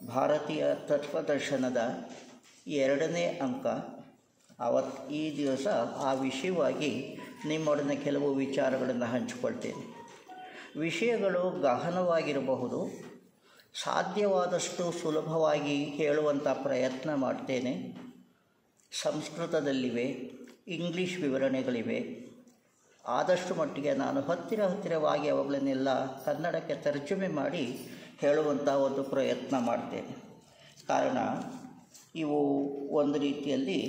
ಭಾರತೀಯ ತತ್ವದರ್ಶನದ 2ನೇ ಅಂಕ. ಈ ದಿವಸ ಆ ವಿಷಯವಾಗಿ ನಿಮ್ಮೊಡನೆ ಕೆಲವು ವಿಚಾರಗಳನ್ನು ಹಂಚಿಕೊಳ್ತೇನೆ. ವಿಷಯಗಳು ಗಹನವಾಗಿರಬಹುದು, ಸಾಧ್ಯವಾದಷ್ಟು ಸುಲಭವಾಗಿ ಹೇಳುವಂಥ ಪ್ರಯತ್ನ ಮಾಡ್ತೇನೆ. ಸಂಸ್ಕೃತದಲ್ಲಿವೆ, ಇಂಗ್ಲೀಷ್ ವಿವರಣೆಗಳಿವೆ. ಆದಷ್ಟು ಮಟ್ಟಿಗೆ ನಾನು ಹತ್ತಿರವಾಗಿ ಅವುಗಳನ್ನೆಲ್ಲ ಕನ್ನಡಕ್ಕೆ ತರ್ಜುಮೆ ಮಾಡಿ ಹೇಳುವಂಥ ಒಂದು ಪ್ರಯತ್ನ ಮಾಡ್ತೇನೆ. ಕಾರಣ ಇವು ಒಂದು ರೀತಿಯಲ್ಲಿ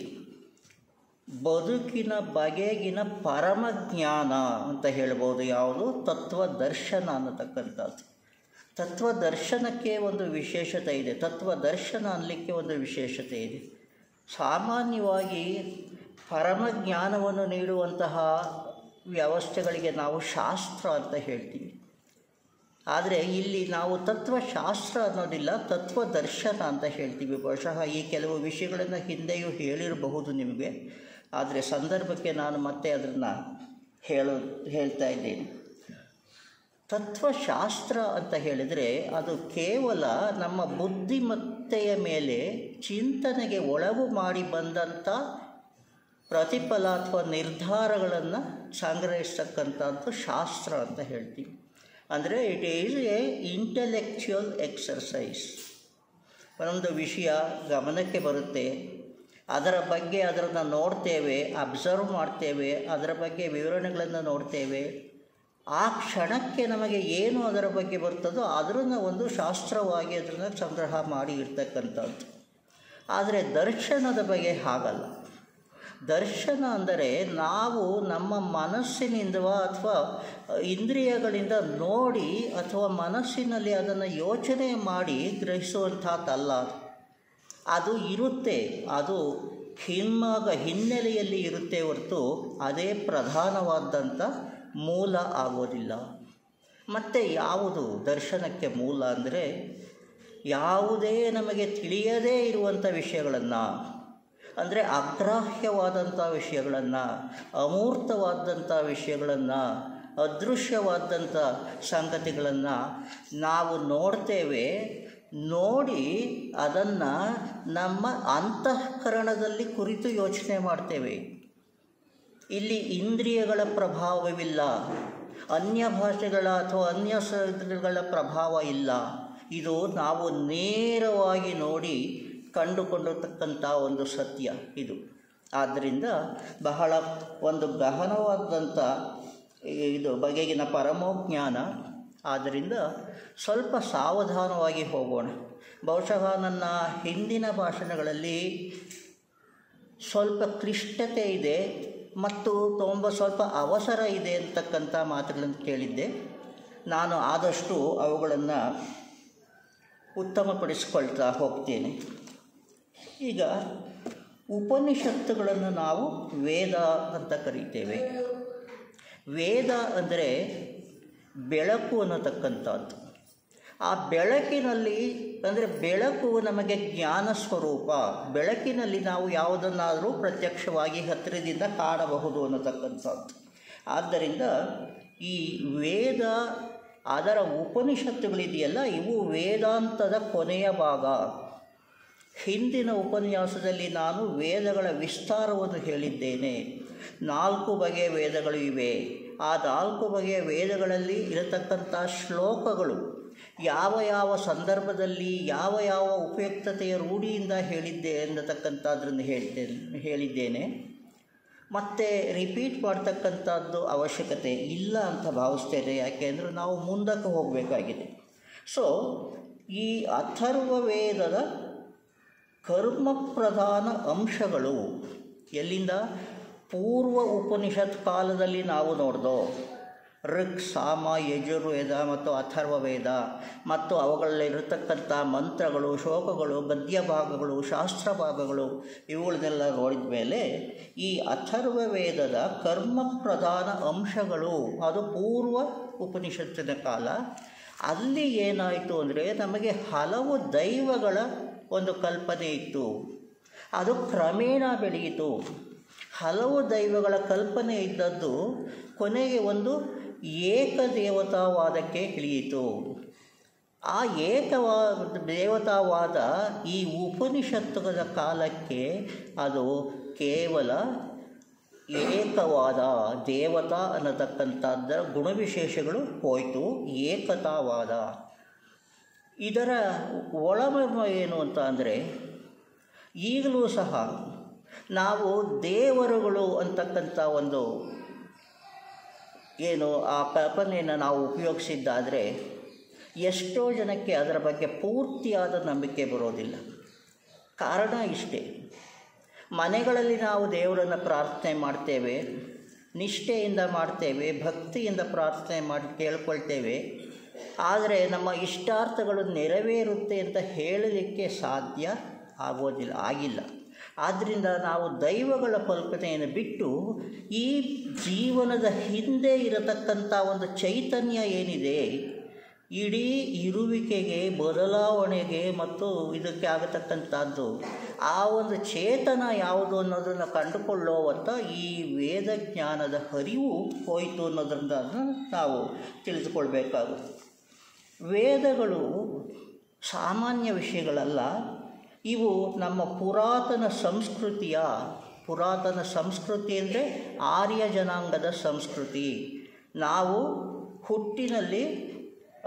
ಬದುಕಿನ ಬಗೆಗಿನ ಪರಮಜ್ಞಾನ ಅಂತ ಹೇಳ್ಬೋದು. ಯಾವುದು? ತತ್ವದರ್ಶನ ಅನ್ನತಕ್ಕಂಥದ್ದು. ತತ್ವದರ್ಶನಕ್ಕೆ ಒಂದು ವಿಶೇಷತೆ ಇದೆ, ತತ್ವದರ್ಶನ ಅನ್ನಲಿಕ್ಕೆ ಒಂದು ವಿಶೇಷತೆ ಇದೆ. ಸಾಮಾನ್ಯವಾಗಿ ಪರಮಜ್ಞಾನವನ್ನು ನೀಡುವಂತಹ ವ್ಯವಸ್ಥೆಗಳಿಗೆ ನಾವು ಶಾಸ್ತ್ರ ಅಂತ ಹೇಳ್ತೀವಿ. ಆದರೆ ಇಲ್ಲಿ ನಾವು ತತ್ವಶಾಸ್ತ್ರ ಅನ್ನೋದಿಲ್ಲ, ತತ್ವದರ್ಶನ ಅಂತ ಹೇಳ್ತೀವಿ. ಬಹುಶಃ ಈ ಕೆಲವು ವಿಷಯಗಳನ್ನು ಹಿಂದೆಯೂ ಹೇಳಿರಬಹುದು ನಿಮಗೆ, ಆದರೆ ಸಂದರ್ಭಕ್ಕೆ ನಾನು ಮತ್ತೆ ಅದನ್ನು ಹೇಳ್ತಾ ಇದ್ದೇನೆ. ತತ್ವಶಾಸ್ತ್ರ ಅಂತ ಹೇಳಿದರೆ ಅದು ಕೇವಲ ನಮ್ಮ ಬುದ್ಧಿಮತ್ತೆಯ ಮೇಲೆ ಚಿಂತನೆಗೆ ಒಳಗು ಮಾಡಿ ಬಂದಂಥ ಪ್ರತಿಫಲ ಅಥವಾ ನಿರ್ಧಾರಗಳನ್ನು ಸಂಗ್ರಹಿಸ್ತಕ್ಕಂಥದ್ದು ಶಾಸ್ತ್ರ ಅಂತ ಹೇಳ್ತೀವಿ. ಅಂದರೆ it is A intellectual exercise. ಒಂದು ವಿಷಯ ಗಮನಕ್ಕೆ ಬರುತ್ತೆ, ಅದನ್ನು ನೋಡ್ತೇವೆ, ಅಬ್ಸರ್ವ್ ಮಾಡ್ತೇವೆ, ಅದರ ಬಗ್ಗೆ ವಿವರಣೆಗಳನ್ನು ನೋಡ್ತೇವೆ. ಆ ಕ್ಷಣಕ್ಕೆ ನಮಗೆ ಏನು ಅದರ ಬಗ್ಗೆ ಬರ್ತದೋ ಅದನ್ನು ಒಂದು ಶಾಸ್ತ್ರವಾಗಿ ಅದನ್ನು ಸಂಗ್ರಹ ಮಾಡಿ ಇರ್ತಕ್ಕಂಥದ್ದು. ಆದರೆ ದರ್ಶನದ ಬಗ್ಗೆ ಹಾಗಲ್ಲ. ದರ್ಶನ ಅಂದರೆ ನಾವು ನಮ್ಮ ಮನಸ್ಸಿನಿಂದ ಅಥವಾ ಇಂದ್ರಿಯಗಳಿಂದ ನೋಡಿ ಅಥವಾ ಮನಸ್ಸಿನಲ್ಲಿ ಅದನ್ನು ಯೋಚನೆ ಮಾಡಿ ಗ್ರಹಿಸುವಂಥದ್ದಲ್ಲ. ಅದು ಇರುತ್ತೆ, ಅದು ಹಿನ್ನೆಲೆಯಲ್ಲಿ ಇರುತ್ತೆ ಹೊರತು ಅದೇ ಪ್ರಧಾನವಾದಂಥ ಮೂಲ ಆಗೋದಿಲ್ಲ. ಮತ್ತು ಯಾವುದು ದರ್ಶನಕ್ಕೆ ಮೂಲ ಅಂದರೆ ಯಾವುದೇ ನಮಗೆ ತಿಳಿಯದೇ ಇರುವಂಥ ವಿಷಯಗಳನ್ನು, ಅಂದರೆ ಅಗ್ರಾಹ್ಯವಾದಂಥ ವಿಷಯಗಳನ್ನು, ಅಮೂರ್ತವಾದಂಥ ವಿಷಯಗಳನ್ನು, ಅದೃಶ್ಯವಾದಂಥ ಸಂಗತಿಗಳನ್ನು ನಾವು ನೋಡ್ತೇವೆ. ನೋಡಿ ಅದನ್ನು ನಮ್ಮ ಅಂತಃಕರಣದಲ್ಲಿ ಕುರಿತು ಯೋಚನೆ ಮಾಡ್ತೇವೆ. ಇಲ್ಲಿ ಇಂದ್ರಿಯಗಳ ಪ್ರಭಾವವಿಲ್ಲ, ಅನ್ಯ ಭಾಷೆಗಳ ಅಥವಾ ಅನ್ಯ ಸಂಗತಿಗಳ ಪ್ರಭಾವ ಇಲ್ಲ. ಇದು ನಾವು ನೇರವಾಗಿ ನೋಡಿ ಕಂಡುಕೊಂಡಿರ್ತಕ್ಕಂಥ ಒಂದು ಸತ್ಯ ಇದು. ಆದ್ದರಿಂದ ಬಹಳ ಒಂದು ಗಹನವಾದಂಥ ಇದು ಬಗೆಗಿನ ಪರಮೋಜ್ಞಾನ. ಆದ್ದರಿಂದ ಸ್ವಲ್ಪ ಸಾವಧಾನವಾಗಿ ಹೋಗೋಣ. ಬಹುಶಃ ನನ್ನ ಹಿಂದಿನ ಭಾಷಣಗಳಲ್ಲಿ ಸ್ವಲ್ಪ ಕ್ಲಿಷ್ಟತೆ ಇದೆ ಮತ್ತು ಸ್ವಲ್ಪ ಅವಸರ ಇದೆ ಅಂತಕ್ಕಂಥ ಮಾತುಗಳನ್ನು ಕೇಳಿದ್ದೆ. ನಾನು ಆದಷ್ಟು ಅವುಗಳನ್ನು ಉತ್ತಮಪಡಿಸಿಕೊಳ್ತಾ ಹೋಗ್ತೇನೆ. ಈಗ ಉಪನಿಷತ್ತುಗಳನ್ನು ನಾವು ವೇದ ಅಂತ ಕರೀತೇವೆ. ವೇದ ಅಂದರೆ ಬೆಳಕು ಅನ್ನತಕ್ಕಂಥದ್ದು. ಆ ಬೆಳಕಿನಲ್ಲಿ ಅಂದರೆ ಬೆಳಕು ನಮಗೆ ಜ್ಞಾನ ಸ್ವರೂಪ. ಬೆಳಕಿನಲ್ಲಿ ನಾವು ಯಾವುದನ್ನಾದರೂ ಪ್ರತ್ಯಕ್ಷವಾಗಿ ಹತ್ತಿರದಿಂದ ಕಾಣಬಹುದು ಅನ್ನತಕ್ಕಂಥದ್ದು. ಆದ್ದರಿಂದ ಈ ವೇದ ಅದರ ಉಪನಿಷತ್ತುಗಳಿದೆಯಲ್ಲ, ಇವು ವೇದಾಂತದ ಕೊನೆಯ ಭಾಗ. ಹಿಂದಿನ ಉಪನ್ಯಾಸದಲ್ಲಿ ನಾನು ವೇದಗಳ ವಿಸ್ತಾರವನ್ನು ಹೇಳಿದ್ದೇನೆ. 4 ಬಗೆಯ ವೇದಗಳು ಇವೆ. ಆ 4 ಬಗೆಯ ವೇದಗಳಲ್ಲಿ ಇರತಕ್ಕಂಥ ಶ್ಲೋಕಗಳು ಯಾವ ಸಂದರ್ಭದಲ್ಲಿ ಯಾವ ಉಪಯುಕ್ತತೆಯ ರೂಢಿಯಿಂದ ಹೇಳಿದ್ದೆ ಅನ್ನತಕ್ಕಂಥದ್ದನ್ನು ಹೇಳಿದ್ದೇನೆ. ಮತ್ತು ರಿಪೀಟ್ ಮಾಡ್ತಕ್ಕಂಥದ್ದು ಅವಶ್ಯಕತೆ ಇಲ್ಲ ಅಂತ ಭಾವಿಸ್ತೇನೆ. ಯಾಕೆಂದರೆ ನಾವು ಮುಂದಕ್ಕೆ ಹೋಗಬೇಕಾಗಿದೆ. ಸೊ ಈ ಅಥರ್ವ ವೇದದ ಕರ್ಮಪ್ರಧಾನ ಅಂಶಗಳು ಎಲ್ಲಿಂದ? ಪೂರ್ವ ಉಪನಿಷತ್ ಕಾಲದಲ್ಲಿ ನಾವು ನೋಡ್ದೋ ಋಕ್, ಸಾಮ, ಯಜುರ್ವೇದ ಮತ್ತು ಅಥರ್ವ ವೇದ ಮತ್ತು ಅವುಗಳಲ್ಲಿರತಕ್ಕಂಥ ಮಂತ್ರಗಳು, ಶ್ಲೋಕಗಳು, ಗದ್ಯ ಭಾಗಗಳು, ಶಾಸ್ತ್ರ ಭಾಗಗಳು ಇವುಗಳನ್ನೆಲ್ಲ ನೋಡಿದ ಮೇಲೆ ಈ ಅಥರ್ವ ವೇದದ ಕರ್ಮಪ್ರಧಾನ ಅಂಶಗಳು ಅದು ಪೂರ್ವ ಉಪನಿಷತ್ತಿನ ಕಾಲ. ಅಲ್ಲಿ ಏನಾಯಿತು ಅಂದರೆ ನಮಗೆ ಹಲವು ದೈವಗಳ ಒಂದು ಕಲ್ಪನೆ ಇತ್ತು. ಅದು ಕ್ರಮೇಣ ಬೆಳೆಯಿತು. ಹಲವು ದೈವಗಳ ಕಲ್ಪನೆ ಇದ್ದದ್ದು ಕೊನೆಗೆ ಒಂದು ಏಕದೇವತಾವಾದಕ್ಕೆ ಇಳಿಯಿತು. ಆ ದೇವತಾವಾದ ಈ ಉಪನಿಷತ್ತುಗಳ ಕಾಲಕ್ಕೆ ಅದು ಕೇವಲ ಏಕವಾದ ದೇವತಾ ಅನ್ನತಕ್ಕಂಥದ್ದರ ಗುಣವಿಶೇಷಗಳು ಹೋಯಿತು, ಏಕತಾವಾದ. ಇದರ ಒಳಮರ್ಮ ಏನು ಅಂತ ಅಂದರೆ, ಈಗಲೂ ಸಹ ನಾವು ದೇವರುಗಳು ಅಂತಕ್ಕಂಥ ಒಂದು ಏನು ಆ ಕಲ್ಪನೆಯನ್ನು ನಾವು ಉಪಯೋಗಿಸಿದ್ದಾದರೆ ಎಷ್ಟೋ ಜನಕ್ಕೆ ಅದರ ಬಗ್ಗೆ ಪೂರ್ತಿಯಾದ ನಂಬಿಕೆ ಬರೋದಿಲ್ಲ. ಕಾರಣ ಇಷ್ಟೇ, ಮನೆಗಳಲ್ಲಿ ನಾವು ದೇವರನ್ನು ಪ್ರಾರ್ಥನೆ ಮಾಡ್ತೇವೆ, ನಿಷ್ಠೆಯಿಂದ ಮಾಡ್ತೇವೆ, ಭಕ್ತಿಯಿಂದ ಪ್ರಾರ್ಥನೆ ಮಾಡಿ ಕೇಳ್ಕೊಳ್ತೇವೆ. ಆದರೆ ನಮ್ಮ ಇಷ್ಟಾರ್ಥಗಳು ನೆರವೇರುತ್ತೆ ಅಂತ ಹೇಳಲಿಕ್ಕೆ ಸಾಧ್ಯ ಆಗಿಲ್ಲ. ಆದ್ದರಿಂದ ನಾವು ದೈವಗಳ ಕಲ್ಪನೆಯನ್ನು ಬಿಟ್ಟು ಈ ಜೀವನದ ಹಿಂದೆ ಇರತಕ್ಕಂಥ ಒಂದು ಚೈತನ್ಯ ಏನಿದೆ, ಇಡೀ ಇರುವಿಕೆಗೆ, ಬದಲಾವಣೆಗೆ ಮತ್ತು ಇದಕ್ಕೆ ಆಗತಕ್ಕಂಥದ್ದು ಆ ಒಂದು ಚೇತನ ಯಾವುದು ಅನ್ನೋದನ್ನು ಕಂಡುಕೊಳ್ಳುವಂಥ ಈ ವೇದ ಜ್ಞಾನದ ಹರಿವು ಹೋಯಿತು ಅನ್ನೋದರಿಂದ ನಾವು ತಿಳಿದುಕೊಳ್ಬೇಕಾಗುತ್ತೆ. ವೇದಗಳು ಸಾಮಾನ್ಯ ವಿಷಯಗಳಲ್ಲ. ಇವು ನಮ್ಮ ಪುರಾತನ ಸಂಸ್ಕೃತಿ ಅಂದರೆ ಆರ್ಯ ಜನಾಂಗದ ಸಂಸ್ಕೃತಿ. ನಾವು ಹುಟ್ಟಿನಲ್ಲಿ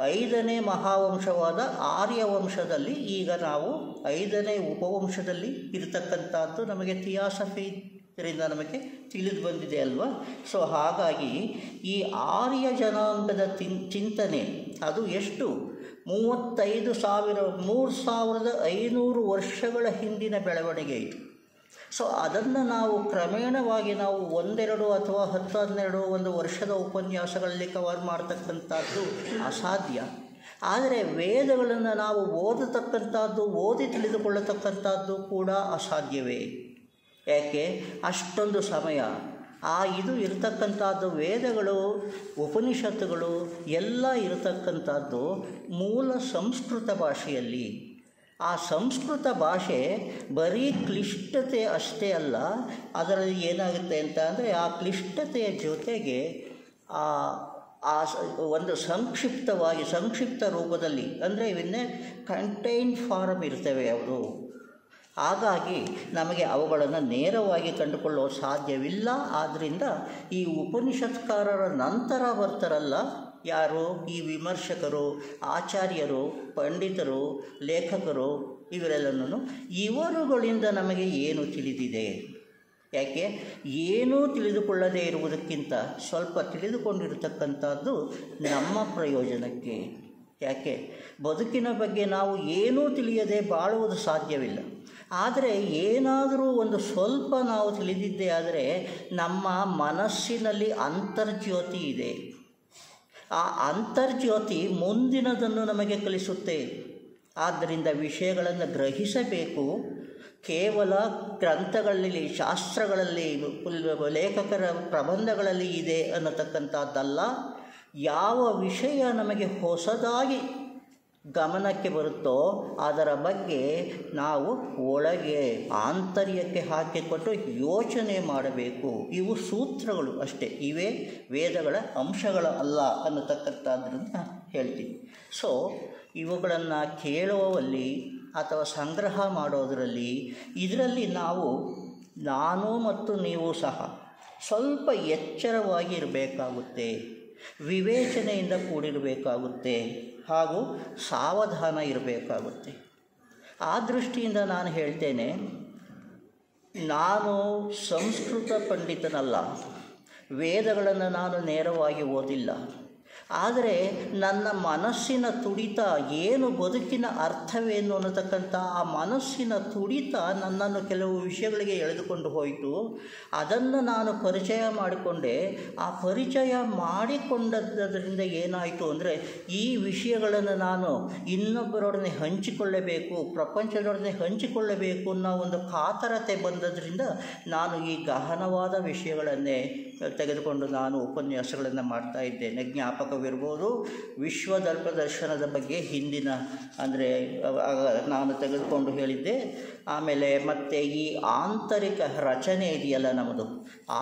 5ನೇ ಮಹಾವಂಶವಾದ ಆರ್ಯವಂಶದಲ್ಲಿ, ಈಗ ನಾವು 5ನೇ ಉಪವಂಶದಲ್ಲಿ ಇರತಕ್ಕಂಥದ್ದು ನಮಗೆ ಥಿಯಾಸಫಿಯಿಂದ ನಮಗೆ ತಿಳಿದು ಬಂದಿದೆ ಅಲ್ವಾ. ಸೊ ಹಾಗಾಗಿ ಈ ಆರ್ಯ ಜನಾಂಗದ ಚಿಂತನೆ ಅದು ಎಷ್ಟು 35,500 ವರ್ಷಗಳ ಹಿಂದಿನ ಬೆಳವಣಿಗೆ ಇದು. ಸೊ ಅದನ್ನು ನಾವು ಕ್ರಮೇಣವಾಗಿ ನಾವು 1-2 ಅಥವಾ 10-12 ಒಂದು ವರ್ಷದ ಉಪನ್ಯಾಸಗಳಲ್ಲಿ ಕವರ್ ಮಾಡ್ತಕ್ಕಂಥದ್ದು ಅಸಾಧ್ಯ. ಆದರೆ ವೇದಗಳನ್ನು ನಾವು ಓದಿ ತಿಳಿದುಕೊಳ್ಳತಕ್ಕಂಥದ್ದು ಕೂಡ ಅಸಾಧ್ಯವೇ. ಯಾಕೆ? ಅಷ್ಟೊಂದು ಸಮಯ ಇದು ಇರತಕ್ಕಂಥದ್ದು. ವೇದಗಳು, ಉಪನಿಷತ್ತುಗಳು ಎಲ್ಲ ಇರತಕ್ಕಂಥದ್ದು ಮೂಲ ಸಂಸ್ಕೃತ ಭಾಷೆಯಲ್ಲಿ. ಆ ಸಂಸ್ಕೃತ ಭಾಷೆ ಬರೀ ಕ್ಲಿಷ್ಟತೆ ಅಷ್ಟೇ ಅಲ್ಲ, ಅದರಲ್ಲಿ ಏನಾಗುತ್ತೆ ಅಂತ ಅಂದರೆ ಆ ಕ್ಲಿಷ್ಟತೆಯ ಜೊತೆಗೆ ಒಂದು ಸಂಕ್ಷಿಪ್ತ ರೂಪದಲ್ಲಿ, ಅಂದರೆ ಇವನ್ನೇ ಕಂಟೈನ್ಡ್ ಫಾರಮ್ ಇರ್ತವೆ ಅವರು. ಹಾಗಾಗಿ ನಮಗೆ ಅವುಗಳನ್ನು ನೇರವಾಗಿ ಕಂಡುಕೊಳ್ಳುವ ಸಾಧ್ಯವಿಲ್ಲ. ಆದ್ದರಿಂದ ಈ ಉಪನಿಷತ್ಕಾರರ ನಂತರ ಬರ್ತಾರಲ್ಲ ಯಾರು, ಈ ವಿಮರ್ಶಕರು, ಆಚಾರ್ಯರು, ಪಂಡಿತರು, ಲೇಖಕರು, ಇವರುಗಳಿಂದ ನಮಗೆ ಏನು ತಿಳಿದಿದೆ? ಯಾಕೆ? ಏನೂ ತಿಳಿದುಕೊಳ್ಳದೇ ಇರುವುದಕ್ಕಿಂತ ಸ್ವಲ್ಪ ತಿಳಿದುಕೊಂಡಿರತಕ್ಕಂಥದ್ದು ನಮ್ಮ ಪ್ರಯೋಜನಕ್ಕೆ. ಯಾಕೆ? ಬದುಕಿನ ಬಗ್ಗೆ ನಾವು ಏನೂ ತಿಳಿಯದೆ ಬಾಳುವುದು ಸಾಧ್ಯವಿಲ್ಲ. ಆದರೆ ಏನಾದರೂ ಒಂದು ಸ್ವಲ್ಪ ನಾವು ತಿಳಿದಿದ್ದೇ ಆದರೆ ನಮ್ಮ ಮನಸ್ಸಿನಲ್ಲಿ ಅಂತರ್ಜ್ಯೋತಿ ಇದೆ. ಆ ಅಂತರ್ಜ್ಯೋತಿ ಮುಂದಿನದನ್ನು ನಮಗೆ ಕಲಿಸುತ್ತೆ. ಆದ್ದರಿಂದ ವಿಷಯಗಳನ್ನು ಗ್ರಹಿಸಬೇಕು. ಕೇವಲ ಗ್ರಂಥಗಳಲ್ಲಿ, ಶಾಸ್ತ್ರಗಳಲ್ಲಿ, ಲೇಖಕರ ಪ್ರಬಂಧಗಳಲ್ಲಿ ಇದೆ ಅನ್ನತಕ್ಕಂಥದ್ದಲ್ಲ. ಯಾವ ವಿಷಯ ನಮಗೆ ಹೊಸದಾಗಿ ಗಮನಕ್ಕೆ ಬರುತ್ತೋ ಅದರ ಬಗ್ಗೆ ನಾವು ಒಳಗೆ ಆಂತರ್ಯಕ್ಕೆ ಹಾಕಿಕೊಂಡು ಯೋಚನೆ ಮಾಡಬೇಕು. ಇವು ಸೂತ್ರಗಳು ಅಷ್ಟೇ, ಇವೇ ವೇದಗಳ ಅಂಶಗಳ ಅಲ್ಲ ಅನ್ನತಕ್ಕಂಥದ್ರಿಂದ ಹೇಳ್ತೀನಿ. ಸೊ ಇವುಗಳನ್ನು ಕೇಳುವಲ್ಲಿ ಅಥವಾ ಸಂಗ್ರಹ ಮಾಡೋದರಲ್ಲಿ, ಇದರಲ್ಲಿ ನಾನು ಮತ್ತು ನೀವು ಸಹ ಸ್ವಲ್ಪ ಎಚ್ಚರವಾಗಿ ಇರಬೇಕಾಗುತ್ತೆ, ವಿವೇಚನೆಯಿಂದ ಕೂಡಿರಬೇಕಾಗುತ್ತೆ, ಹಾಗೂ ಸಾವಧಾನ ಇರಬೇಕಾಗುತ್ತೆ. ಆ ದೃಷ್ಟಿಯಿಂದ ನಾನು ಹೇಳ್ತೇನೆ, ನಾನು ಸಂಸ್ಕೃತ ಪಂಡಿತನಲ್ಲ, ವೇದಗಳನ್ನು ನಾನು ನೇರವಾಗಿ ಓದಿಲ್ಲ. ಆದರೆ ನನ್ನ ಮನಸ್ಸಿನ ತುಡಿತ ಏನು, ಬದುಕಿನ ಅರ್ಥವೇನು ಅನ್ನತಕ್ಕಂಥ ಆ ಮನಸ್ಸಿನ ತುಡಿತ ನನ್ನನ್ನು ಕೆಲವು ವಿಷಯಗಳಿಗೆ ಎಳೆದುಕೊಂಡು ಹೋಯಿತು. ಅದನ್ನು ನಾನು ಪರಿಚಯ ಮಾಡಿಕೊಂಡೆ. ಆ ಪರಿಚಯ ಮಾಡಿಕೊಂಡದ್ದರಿಂದ ಏನಾಯಿತು ಅಂದರೆ, ಈ ವಿಷಯಗಳನ್ನು ನಾನು ಇನ್ನೊಬ್ಬರೊಡನೆ ಹಂಚಿಕೊಳ್ಳಬೇಕು, ಪ್ರಪಂಚದೊಡನೆ ಹಂಚಿಕೊಳ್ಳಬೇಕು ಅನ್ನೋ ಒಂದು ಕಾತರತೆ ಬಂದದ್ರಿಂದ ನಾನು ಈ ಗಹನವಾದ ವಿಷಯಗಳನ್ನೇ ತೆಗೆದುಕೊಂಡು ನಾನು ಉಪನ್ಯಾಸಗಳನ್ನು ಮಾಡ್ತಾ ಇದ್ದೇನೆ. ಜ್ಞಾಪಕವಿರ್ಬೋದು, ವಿಶ್ವದರ್ಪ ದರ್ಶನದ ಬಗ್ಗೆ ಹಿಂದಿನ ಅಂದರೆ ನಾನು ತೆಗೆದುಕೊಂಡು ಹೇಳಿದ್ದೆ. ಆಮೇಲೆ ಮತ್ತು ಈ ಆಂತರಿಕ ರಚನೆ ಇದೆಯಲ್ಲ ನಮ್ಮದು,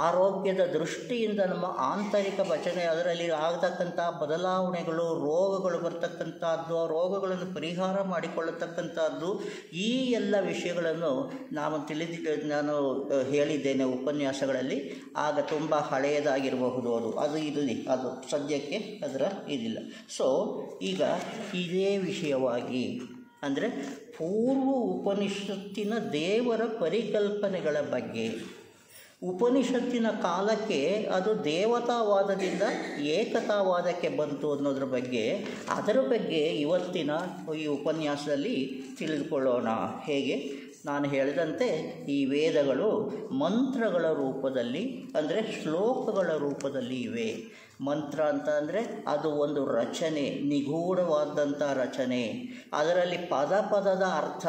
ಆರೋಗ್ಯದ ದೃಷ್ಟಿಯಿಂದ ನಮ್ಮ ಆಂತರಿಕ ರಚನೆ, ಅದರಲ್ಲಿ ಆಗತಕ್ಕಂಥ ಬದಲಾವಣೆಗಳು, ರೋಗಗಳು ಬರ್ತಕ್ಕಂಥದ್ದು, ರೋಗಗಳನ್ನು ಪರಿಹಾರ ಮಾಡಿಕೊಳ್ಳತಕ್ಕಂಥದ್ದು, ಈ ಎಲ್ಲ ವಿಷಯಗಳನ್ನು ನಾನು ಹೇಳಿದ್ದೇನೆ ಉಪನ್ಯಾಸಗಳಲ್ಲಿ. ಆಗ ತುಂಬ ಹಳೆಯದಾಗಿರಬಹುದು ಅದು ಸದ್ಯಕ್ಕೆ ಅದರ ಇದಿಲ್ಲ. ಸೊ ಈಗ ಇದೇ ವಿಷಯವಾಗಿ ಅಂದರೆ ಪೂರ್ವ ಉಪನಿಷತ್ತಿನ ದೇವರ ಪರಿಕಲ್ಪನೆಗಳ ಬಗ್ಗೆ, ಉಪನಿಷತ್ತಿನ ಕಾಲಕ್ಕೆ ಅದು ದೇವತಾವಾದದಿಂದ ಏಕತಾವಾದಕ್ಕೆ ಬಂತು ಅನ್ನೋದ್ರ ಬಗ್ಗೆ, ಅದರ ಬಗ್ಗೆ ಇವತ್ತಿನ ಈ ಉಪನ್ಯಾಸದಲ್ಲಿ ತಿಳಿದುಕೊಳ್ಳೋಣ. ಹೇಗೆ ನಾನು ಹೇಳಿದಂತೆ ಈ ವೇದಗಳು ಮಂತ್ರಗಳ ರೂಪದಲ್ಲಿ ಅಂದರೆ ಶ್ಲೋಕಗಳ ರೂಪದಲ್ಲಿ ಇವೆ. ಮಂತ್ರ ಅಂತ ಅಂದರೆ ಅದು ಒಂದು ರಚನೆ, ನಿಗೂಢವಾದಂಥ ರಚನೆ. ಅದರಲ್ಲಿ ಪದದ ಅರ್ಥ,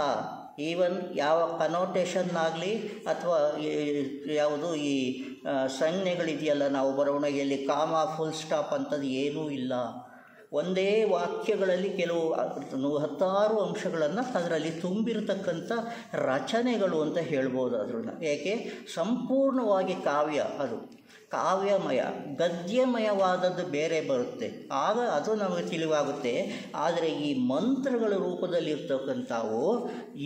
ಈವನ್ ಯಾವ ಕನೋಟೇಷನ್ ಆಗಲಿ ಅಥವಾ ಯಾವುದು ಈ ಸಂಜ್ಞೆಗಳಿದೆಯಲ್ಲ, ನಾವು ಬರವಣಿಗೆಯಲ್ಲಿ ಕಾಮ, ಫುಲ್ ಸ್ಟಾಪ್ ಅಂಥದ್ದು ಏನೂ ಇಲ್ಲ. ಒಂದೇ ವಾಕ್ಯಗಳಲ್ಲಿ ಕೆಲವು 10 ಅಂಶಗಳನ್ನು ಅದರಲ್ಲಿ ತುಂಬಿರತಕ್ಕಂಥ ರಚನೆಗಳು ಅಂತ ಹೇಳ್ಬೋದು ಅದನ್ನು. ಏಕೆ ಸಂಪೂರ್ಣವಾಗಿ ಕಾವ್ಯ, ಅದು ಕಾವ್ಯಮಯ, ಗದ್ಯಮಯವಾದದ್ದು ಬೇರೆ ಬರುತ್ತೆ, ಆಗ ಅದು ನಮಗೆ ತಿಳಿವಾಗುತ್ತೆ. ಆದರೆ ಈ ಮಂತ್ರಗಳ ರೂಪದಲ್ಲಿರ್ತಕ್ಕಂಥವು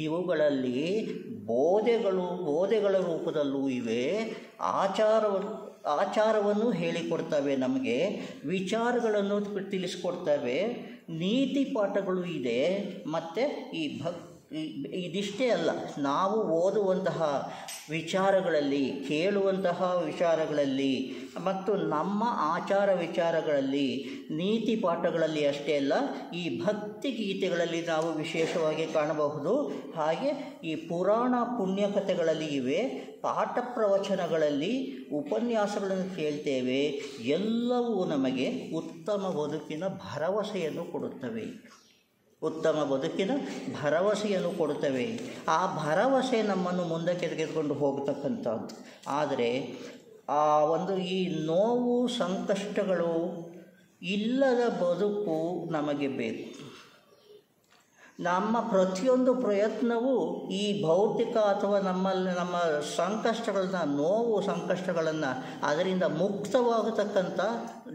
ಇವುಗಳಲ್ಲಿ ಬೋಧೆಗಳ ರೂಪದಲ್ಲೂ ಇವೆ, ಆಚಾರವನ್ನು ಹೇಳಿಕೊಡ್ತವೆ, ನಮಗೆ ವಿಚಾರಗಳನ್ನು ತಿಳಿಸ್ಕೊಡ್ತವೆ, ನೀತಿ ಪಾಠಗಳು ಇದೆ. ಮತ್ತು ಇದಿಷ್ಟೇ ಅಲ್ಲ, ನಾವು ಓದುವಂತಹ ವಿಚಾರಗಳಲ್ಲಿ, ಕೇಳುವಂತಹ ವಿಚಾರಗಳಲ್ಲಿ ಮತ್ತು ನಮ್ಮ ಆಚಾರ ವಿಚಾರಗಳಲ್ಲಿ, ನೀತಿ ಪಾಠಗಳಲ್ಲಿ ಅಷ್ಟೇ ಅಲ್ಲ, ಈ ಭಕ್ತಿ ಗೀತೆಗಳಲ್ಲಿ ನಾವು ವಿಶೇಷವಾಗಿ ಕಾಣಬಹುದು. ಹಾಗೆ ಈ ಪುರಾಣ ಪುಣ್ಯಕಥೆಗಳಲ್ಲಿ ಇವೆ, ಪಾಠ ಪ್ರವಚನಗಳಲ್ಲಿ ಉಪನ್ಯಾಸಗಳನ್ನು ಕೇಳ್ತೇವೆ. ಎಲ್ಲವೂ ನಮಗೆ ಉತ್ತಮ ಬದುಕಿನ ಭರವಸೆಯನ್ನು ಕೊಡುತ್ತವೆ, ಉತ್ತಮ ಬದುಕಿನ ಭರವಸೆಯನ್ನು ಕೊಡುತ್ತವೆ. ಆ ಭರವಸೆ ನಮ್ಮನ್ನು ಮುಂದಕ್ಕೆ ತೆಗೆದುಕೊಂಡು ಹೋಗತಕ್ಕಂಥದ್ದು. ಆದರೆ ಆ ಒಂದು ಈ ನೋವು ಸಂಕಷ್ಟಗಳು ಇಲ್ಲದ ಬದುಕು ನಮಗೆ ಬೇಕು. ನಮ್ಮ ಪ್ರತಿಯೊಂದು ಪ್ರಯತ್ನವೂ ಈ ಭೌತಿಕ ಅಥವಾ ನಮ್ಮ ಸಂಕಷ್ಟಗಳನ್ನ, ನೋವು ಸಂಕಷ್ಟಗಳನ್ನು, ಅದರಿಂದ ಮುಕ್ತವಾಗತಕ್ಕಂಥ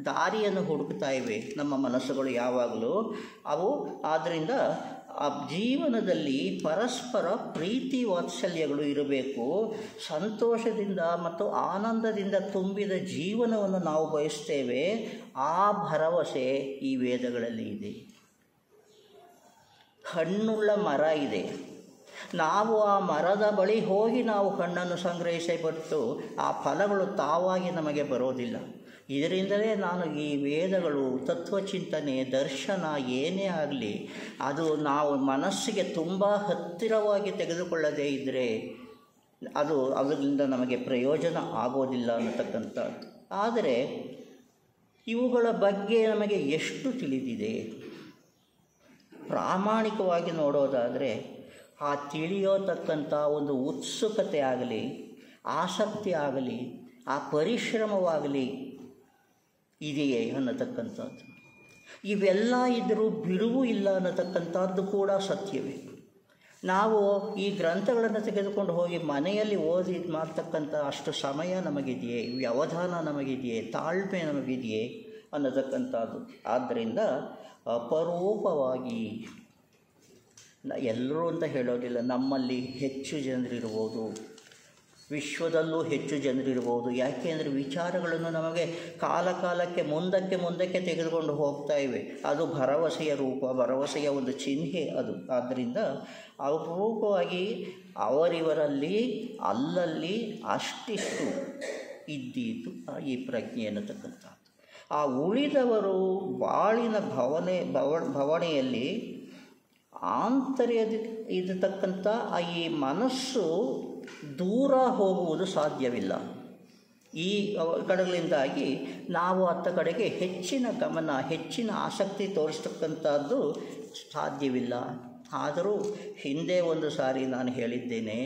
ದಾರಿಯನ್ನು ಹುಡುಕ್ತಾ ಇವೆ ನಮ್ಮ ಮನಸ್ಸುಗಳು ಯಾವಾಗಲೂ. ಆದ್ದರಿಂದ ಆ ಜೀವನದಲ್ಲಿ ಪರಸ್ಪರ ಪ್ರೀತಿ ವಾತ್ಸಲ್ಯಗಳು ಇರಬೇಕು. ಸಂತೋಷದಿಂದ ಮತ್ತು ಆನಂದದಿಂದ ತುಂಬಿದ ಜೀವನವನ್ನು ನಾವು ಬಯಸ್ತೇವೆ. ಆ ಭರವಸೆ ಈ ವೇದಗಳಲ್ಲಿ ಇದೆ. ಹಣ್ಣುಳ್ಳ ಮರ ಇದೆ, ನಾವು ಆ ಮರದ ಬಳಿ ಹೋಗಿ ನಾವು ಹಣ್ಣನ್ನು ಸಂಗ್ರಹಿಸಲ್ಪಟ್ಟು ಆ ಫಲಗಳು ತಾವಾಗಿ ನಮಗೆ ಬರೋದಿಲ್ಲ. ಇದರಿಂದಲೇ ನಾನು ಈ ವೇದಗಳು, ತತ್ವಚಿಂತನೆ, ದರ್ಶನ ಏನೇ ಆಗಲಿ ಅದು ನಾವು ಮನಸ್ಸಿಗೆ ತುಂಬ ಹತ್ತಿರವಾಗಿ ತೆಗೆದುಕೊಳ್ಳದೇ ಇದ್ದರೆ ಅದರಿಂದ ನಮಗೆ ಪ್ರಯೋಜನ ಆಗೋದಿಲ್ಲ ಅನ್ನತಕ್ಕಂಥದ್ದು. ಆದರೆ ಇವುಗಳ ಬಗ್ಗೆ ನಮಗೆ ಎಷ್ಟು ತಿಳಿದಿದೆ? ಪ್ರಾಮಾಣಿಕವಾಗಿ ನೋಡೋದಾದರೆ ಆ ತಿಳಿಯೋತಕ್ಕಂಥ ಒಂದು ಉತ್ಸುಕತೆ ಆಗಲಿ, ಆಸಕ್ತಿ ಆಗಲಿ, ಆ ಪರಿಶ್ರಮವಾಗಲಿ ಇದೆಯೇ ಅನ್ನತಕ್ಕಂಥದ್ದು. ಇವೆಲ್ಲ ಇದ್ದರೂ ಬಿಡುವು ಇಲ್ಲ ಅನ್ನತಕ್ಕಂಥದ್ದು ಕೂಡ ಸತ್ಯವೇ. ನಾವು ಈ ಗ್ರಂಥಗಳನ್ನು ತೆಗೆದುಕೊಂಡು ಹೋಗಿ ಮನೆಯಲ್ಲಿ ಓದಿ ಮಾಡ್ತಕ್ಕಂಥ ಅಷ್ಟು ಸಮಯ ನಮಗಿದೆಯೇ, ವ್ಯವಧಾನ ನಮಗಿದೆಯೇ, ತಾಳ್ಮೆ ನಮಗಿದೆಯೇ ಅನ್ನತಕ್ಕಂಥದ್ದು. ಆದ್ದರಿಂದ ಅಪರೂಪವಾಗಿ, ಎಲ್ಲರೂ ಅಂತ ಹೇಳೋದಿಲ್ಲ, ನಮ್ಮಲ್ಲಿ ಹೆಚ್ಚು ಜನರಿರ್ಬೋದು, ವಿಶ್ವದಲ್ಲೂ ಹೆಚ್ಚು ಜನರಿರ್ಬೋದು. ಯಾಕೆಂದರೆ ವಿಚಾರಗಳನ್ನು ನಮಗೆ ಕಾಲಕ್ಕೆ ಮುಂದಕ್ಕೆ ತೆಗೆದುಕೊಂಡು ಹೋಗ್ತಾ ಇವೆ. ಅದು ಭರವಸೆಯ ರೂಪ, ಭರವಸೆಯ ಒಂದು ಚಿಹ್ನೆ ಅದು. ಆದ್ದರಿಂದ ಅಪರೂಪವಾಗಿ ಅವರಿವರಲ್ಲಿ ಅಲ್ಲಲ್ಲಿ ಅಷ್ಟಿಷ್ಟು ಇದ್ದಿತ್ತು ಈ ಪ್ರಜ್ಞೆ ಅನ್ನತಕ್ಕಂಥದ್ದು. ಆ ಉಳಿದವರು ಬಾಳಿನ ಭವಣೆಯಲ್ಲಿ ಇರತಕ್ಕಂಥ ಈ ಮನಸ್ಸು ದೂರ ಹೋಗುವುದು ಸಾಧ್ಯವಿಲ್ಲ. ಈ ಕಡೆಗಳಿಂದಾಗಿ ನಾವು ಅತ್ತ ಕಡೆಗೆ ಹೆಚ್ಚಿನ ಗಮನ, ಹೆಚ್ಚಿನ ಆಸಕ್ತಿ ತೋರಿಸ್ತಕ್ಕಂಥದ್ದು ಸಾಧ್ಯವಿಲ್ಲ. ಆದರೂ ಹಿಂದೆ ಒಂದು ಸಾರಿ ನಾನು ಹೇಳಿದ್ದೇನೆ,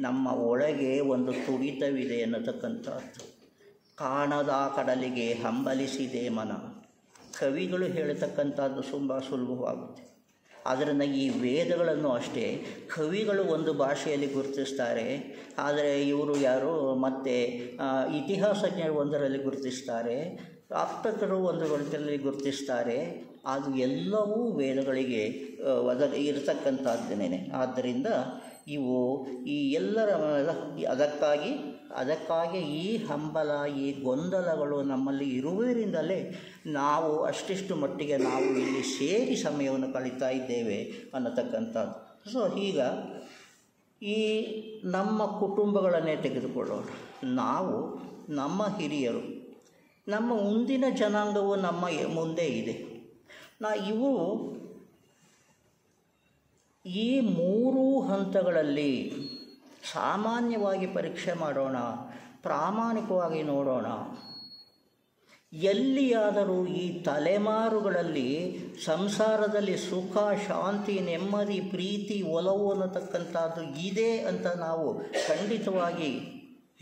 ನಮ್ಮ ಒಳಗೆ ಒಂದು ತುಡಿತವಿದೆ ಅನ್ನತಕ್ಕಂಥದ್ದು. ಕಾಣದ ಕಡಲಿಗೆ ಹಂಬಲಿಸಿದೆ ಮನ. ಕವಿಗಳು ಹೇಳತಕ್ಕಂಥದ್ದು ತುಂಬ ಸುಲಭವಾಗುತ್ತೆ. ಆದ್ದರಿಂದ ಈ ವೇದಗಳನ್ನು ಅಷ್ಟೇ ಕವಿಗಳು ಒಂದು ಭಾಷೆಯಲ್ಲಿ ಗುರುತಿಸ್ತಾರೆ, ಆದರೆ ಇವರು ಯಾರು ಮತ್ತು ಇತಿಹಾಸಜ್ಞರು ಒಂದರಲ್ಲಿ ಗುರುತಿಸ್ತಾರೆ, ಆಪ್ತಕರು ಒಂದು ರೀತಿಯಲ್ಲಿ ಗುರುತಿಸ್ತಾರೆ. ಅದು ಎಲ್ಲವೂ ವೇದಗಳಿಗೆ ಇರತಕ್ಕಂಥದ್ದೇನೆ. ಆದ್ದರಿಂದ ಇವು ಈ ಎಲ್ಲರ ಅದಕ್ಕಾಗಿ ಈ ಹಂಬಲ, ಈ ಗೊಂದಲಗಳು ನಮ್ಮಲ್ಲಿ ಇರುವುದರಿಂದಲೇ ನಾವು ಅಷ್ಟಿಷ್ಟು ಮಟ್ಟಿಗೆ ನಾವು ಇಲ್ಲಿ ಸೇರಿ ಸಮಯವನ್ನು ಕಳೀತಾ ಇದ್ದೇವೆ ಅನ್ನತಕ್ಕಂಥದ್ದು. ಸೊ ಈಗ ಈ ನಮ್ಮ ಕುಟುಂಬಗಳನ್ನೇ ತೆಗೆದುಕೊಳ್ಳೋಣ. ನಾವು, ನಮ್ಮ ಹಿರಿಯರು, ನಮ್ಮ ಮುಂದಿನ ಜನಾಂಗವು ನಮ್ಮ ಮುಂದೆ ಇದೆ. ಇವು ಈ 3 ಹಂತಗಳಲ್ಲಿ ಸಾಮಾನ್ಯವಾಗಿ ಪರೀಕ್ಷೆ ಮಾಡೋಣ, ಪ್ರಾಮಾಣಿಕವಾಗಿ ನೋಡೋಣ. ಎಲ್ಲಿಯಾದರೂ ಈ ತಲೆಮಾರುಗಳಲ್ಲಿ ಸಂಸಾರದಲ್ಲಿ ಸುಖ, ಶಾಂತಿ, ನೆಮ್ಮದಿ, ಪ್ರೀತಿ, ಒಲವು ಅನ್ನತಕ್ಕಂಥದ್ದು ಇದೆ ಅಂತ ನಾವು ಖಂಡಿತವಾಗಿ